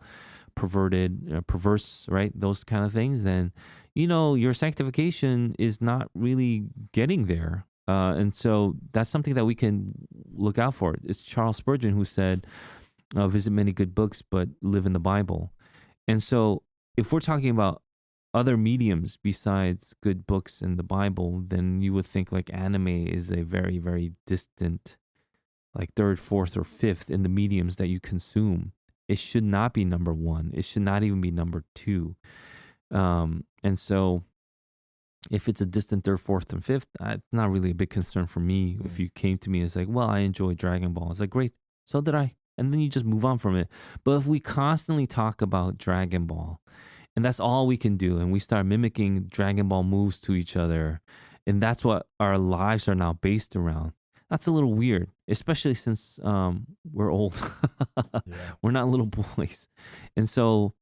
perverted, perverse, right? Those kind of things, then, your sanctification is not really getting there. And so that's something that we can look out for. It's Charles Spurgeon who said, visit many good books, but live in the Bible. And so if we're talking about other mediums besides good books and the Bible, then you would think like anime is a very, very distant, like third, fourth, or fifth in the mediums that you consume. It should not be number one. It should not even be number two. And so if it's a distant third, fourth, and fifth, it's not really a big concern for me. If you came to me and it's like, well, I enjoy Dragon Ball. It's like, great, so did I. And then you just move on from it. But if we constantly talk about Dragon Ball, and that's all we can do, and we start mimicking Dragon Ball moves to each other, and that's what our lives are now based around, that's a little weird, especially since we're old. We're not little boys. And so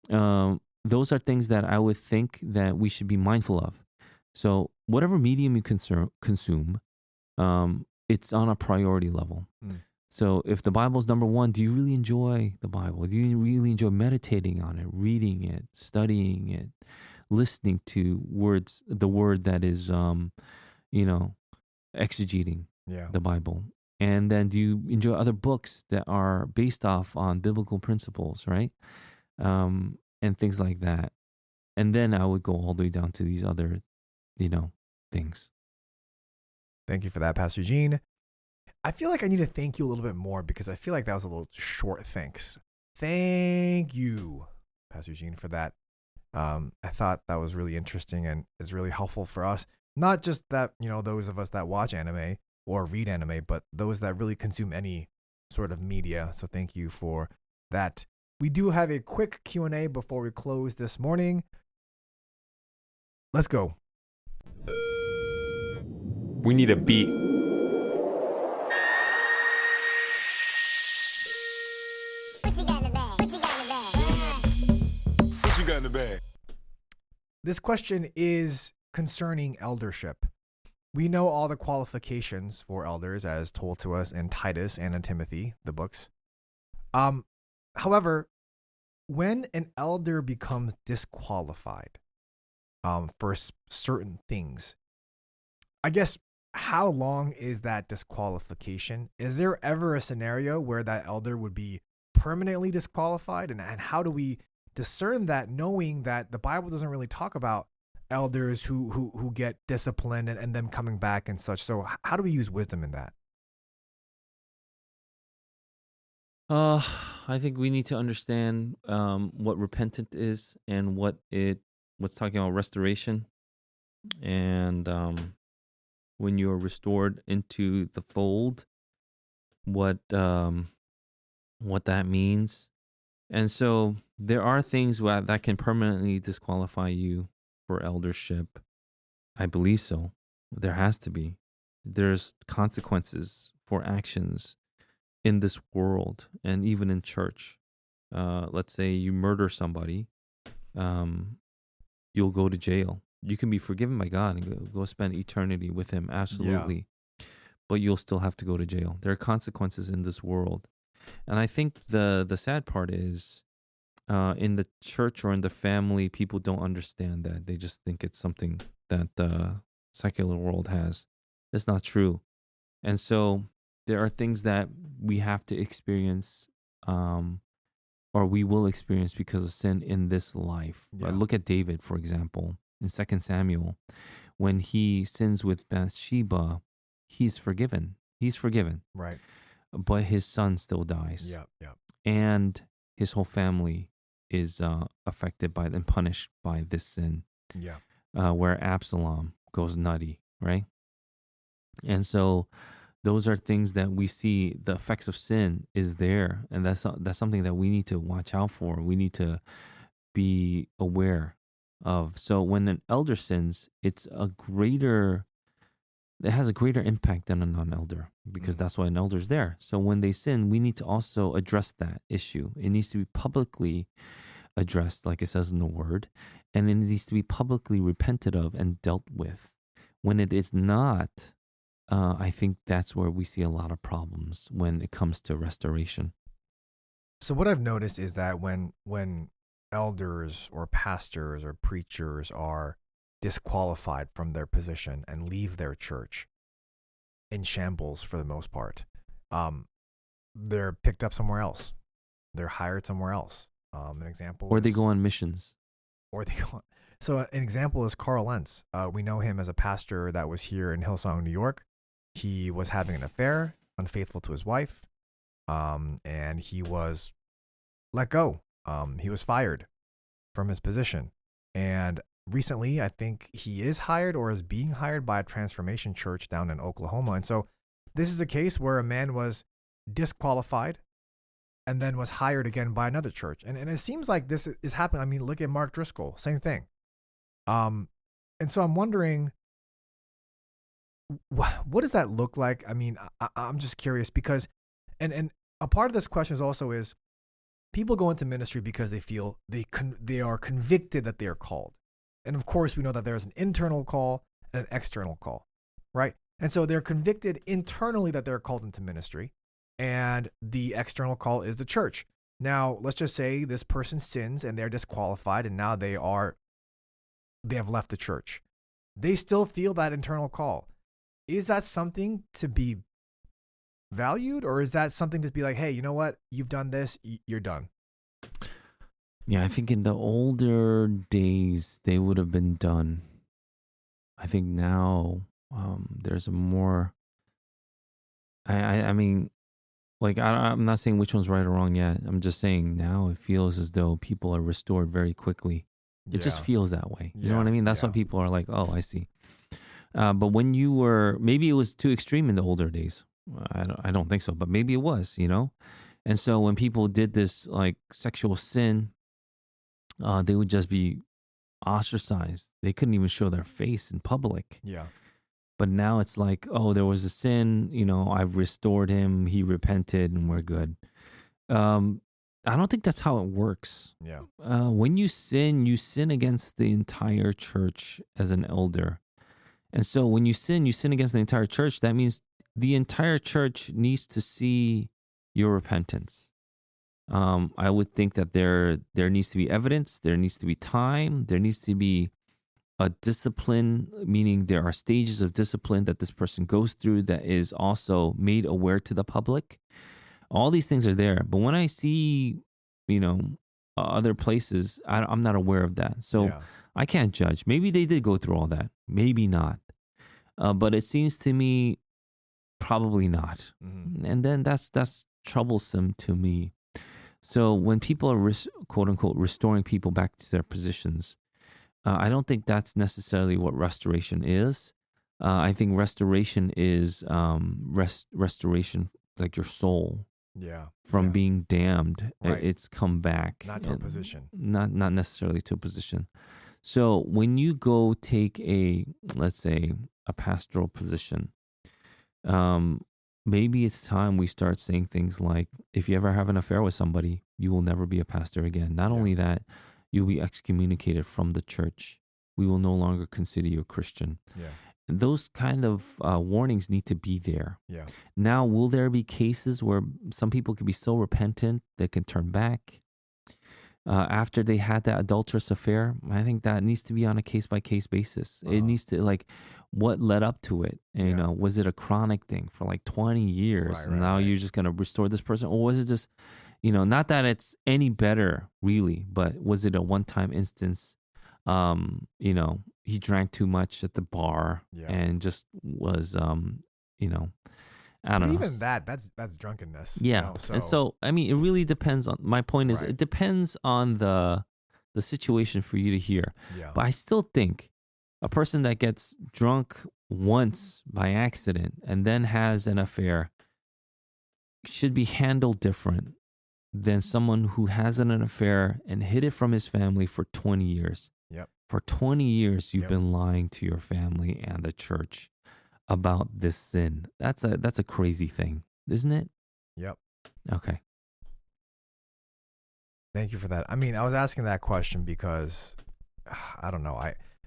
those are things that I would think that we should be mindful of. So whatever medium you consume, it's on a priority level. So if the Bible's number one, do you really enjoy the Bible? Do you really enjoy meditating on it, reading it, studying it, listening to the word that is, exegeting the Bible? And then do you enjoy other books that are based off on biblical principles, right? And things like that. And then I would go all the way down to these other, things. Thank you for that, Pastor Eugene. I feel like I need to thank you a little bit more because I feel like that was a little short thanks. Thank you, Pastor Eugene, for that. I thought that was really interesting and is really helpful for us. Not just that, those of us that watch anime or read anime, but those that really consume any sort of media. So thank you for that. We do have a quick Q&A before we close this morning. Let's go. We need a beat. What you got in the bag? What you got in the bag? What you got in the bag? This question is concerning eldership. We know all the qualifications for elders as told to us in Titus and in Timothy, the books. However, when an elder becomes disqualified for certain things, I guess, how long is that disqualification? Is there ever a scenario where that elder would be permanently disqualified? And how do we discern that, knowing that the Bible doesn't really talk about elders who get disciplined and then coming back and such? So how do we use wisdom in that? I think we need to understand what repentant is and what's talking about restoration, and when you are restored into the fold, what that means. And so there are things that can permanently disqualify you for eldership. I believe so. There has to be. There's consequences for actions in this world and even in church. Let's say you murder somebody, you'll go to jail. You can be forgiven by God and go spend eternity with him, absolutely. Yeah. But you'll still have to go to jail. There are consequences in this world. And I think the sad part is in the church or in the family, people don't understand that. They just think it's something that the secular world has. It's not true. And so there are things that we have to experience or we will experience because of sin in this life. Yeah. Look at David, for example, in 2 Samuel. When he sins with Bathsheba, he's forgiven. He's forgiven. Right. But his son still dies. Yeah, yeah. And his whole family is affected by and punished by this sin. Yeah. Where Absalom goes nutty, right? And so those are things that we see. The effects of sin is there, and that's something that we need to watch out for. We need to be aware of. So when an elder sins, it has a greater impact than a non-elder, because that's why an elder is there. So when they sin, we need to also address that issue. It needs to be publicly addressed, like it says in the word, and it needs to be publicly repented of and dealt with. When it is not, I think that's where we see a lot of problems when it comes to restoration. So what I've noticed is that when elders or pastors or preachers are disqualified from their position and leave their church in shambles for the most part, they're picked up somewhere else. They're hired somewhere else. An example, or they go on missions. So an example is Carl Lentz. We know him as a pastor that was here in Hillsong, New York. He was having an affair, unfaithful to his wife, and he was let go. He was fired from his position. And recently, I think he is hired or is being hired by a transformation church down in Oklahoma. And so this is a case where a man was disqualified and then was hired again by another church. And it seems like this is happening. I mean, look at Mark Driscoll, same thing. And so I'm wondering, what does that look like? I mean, I'm just curious because, and a part of this question is people go into ministry because they feel they are convicted that they are called. And of course, we know that there's an internal call and an external call, right? And so they're convicted internally that they're called into ministry, and the external call is the church. Now, let's just say this person sins and they're disqualified, and now they have left the church. They still feel that internal call. Is that something to be valued, or is that something to be like, hey, you know what? You've done this, you're done? Yeah, I think in the older days, they would have been done. I think now there's a more. I mean, like I'm not saying which one's right or wrong yet. I'm just saying now it feels as though people are restored very quickly. It just feels that way. You know what I mean? That's why people are like, oh, I see. But when you were, maybe it was too extreme in the older days. I don't think so, but maybe it was, you know? And so when people did this like sexual sin, they would just be ostracized. They couldn't even show their face in public. Yeah. But now it's like, oh, there was a sin, you know, I've restored him, he repented, and we're good. I don't think that's how it works. Yeah. When you sin against the entire church as an elder. And so when you sin against the entire church. That means the entire church needs to see your repentance. I would think that there needs to be evidence, there needs to be time, there needs to be a discipline, meaning there are stages of discipline that this person goes through that is also made aware to the public. All these things are there. But when I see, you know, other places, I'm not aware of that. So I can't judge. Maybe they did go through all that.Maybe not. But it seems to me probably not. Mm-hmm. And then that's troublesome to me. So when people are, quote unquote, restoring people back to their positions, I don't think that's necessarily what restoration is. I think restoration is restoration, like your soul. From being damned, it's come back. Not to a position. Not necessarily to a position. So when you go take let's say, a pastoral position, maybe it's time we start saying things like, if you ever have an affair with somebody, you will never be a pastor again. Not only that, you'll be excommunicated from the church. We will no longer consider you a Christian. Those kind of warnings need to be there. Now, will there be cases where some people could be so repentant they can turn back after they had that adulterous affair? I think that needs to be on a case-by-case basis. It needs to, like, what led up to it? You know, was it a chronic thing for like 20 years? And now you're just going to restore this person? Or was it just, you know, not that it's any better, really, but was it a one-time instance? You know, he drank too much at the bar and just was, you know, I don't know. Even that's drunkenness. Yeah. You know, so. And so, I mean, it really depends on, my point is, it depends on the situation for you to hear. But I still think a person that gets drunk once by accident and then has an affair should be handled different than someone who has an affair and hid it from his family for 20 years. For 20 years, you've been lying to your family and the church about this sin. That's a crazy thing, isn't it? Okay. Thank you for that. I mean, I was asking that question because I don't know.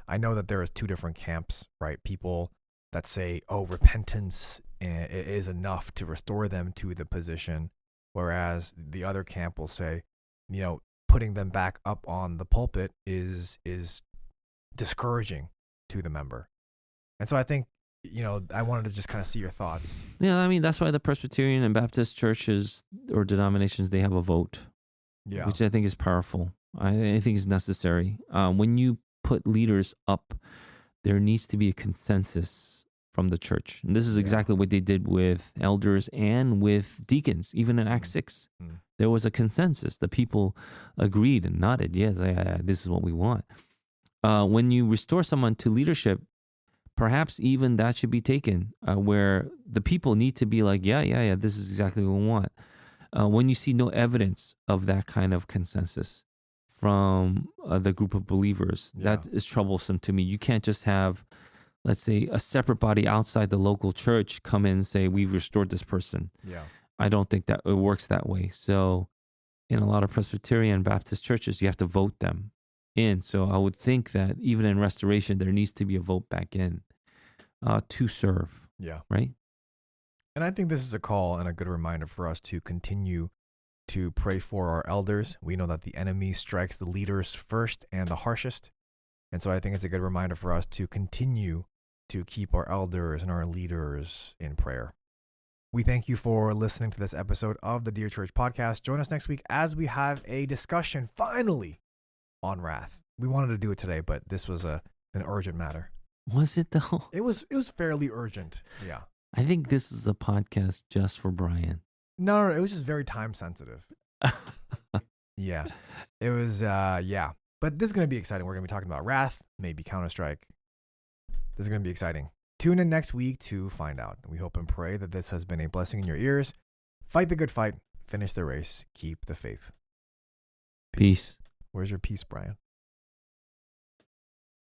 I know that there is two different camps, right? People that say, oh, repentance is enough to restore them to the position, whereas the other camp will say, you know, putting them back up on the pulpit is discouraging to the member. And so I think, you know, I wanted to just kind of see your thoughts. Yeah, I mean, that's why the Presbyterian and Baptist churches or denominations, they have a vote, which I think is powerful. I think is necessary. When you put leaders up, there needs to be a consensus from the church. And this is exactly what they did with elders and with deacons. Even in Acts 6, there was a consensus. The people agreed and nodded, yes, this is what we want. When you restore someone to leadership, perhaps even that should be taken, where the people need to be like, yeah, this is exactly what we want. When you see no evidence of that kind of consensus from the group of believers, that is troublesome to me. You can't just have, let's say, a separate body outside the local church come in and say, we've restored this person. I don't think that it works that way. So in a lot of Presbyterian Baptist churches, you have to vote them in. So I would think that even in restoration, there needs to be a vote back in to serve. Right? And I think this is a call and a good reminder for us to continue to pray for our elders. We know that the enemy strikes the leaders first and the harshest. And so I think it's a good reminder for us to continue to keep our elders and our leaders in prayer. We thank you for listening to this episode of the Dear Church podcast. Join us next week as we have a discussion, finally, on wrath. We wanted to do it today, but this was an urgent matter. Was it though? It was fairly urgent. Yeah. I think this is a podcast just for Brian. No, it was just very time sensitive. Yeah. It was yeah. But this is gonna be exciting. We're gonna be talking about Wrath, maybe Counter-Strike. This is gonna be exciting. Tune in next week to find out. We hope and pray that this has been a blessing in your ears. Fight the good fight, finish the race, keep the faith. Peace. Where's your peace, Brian?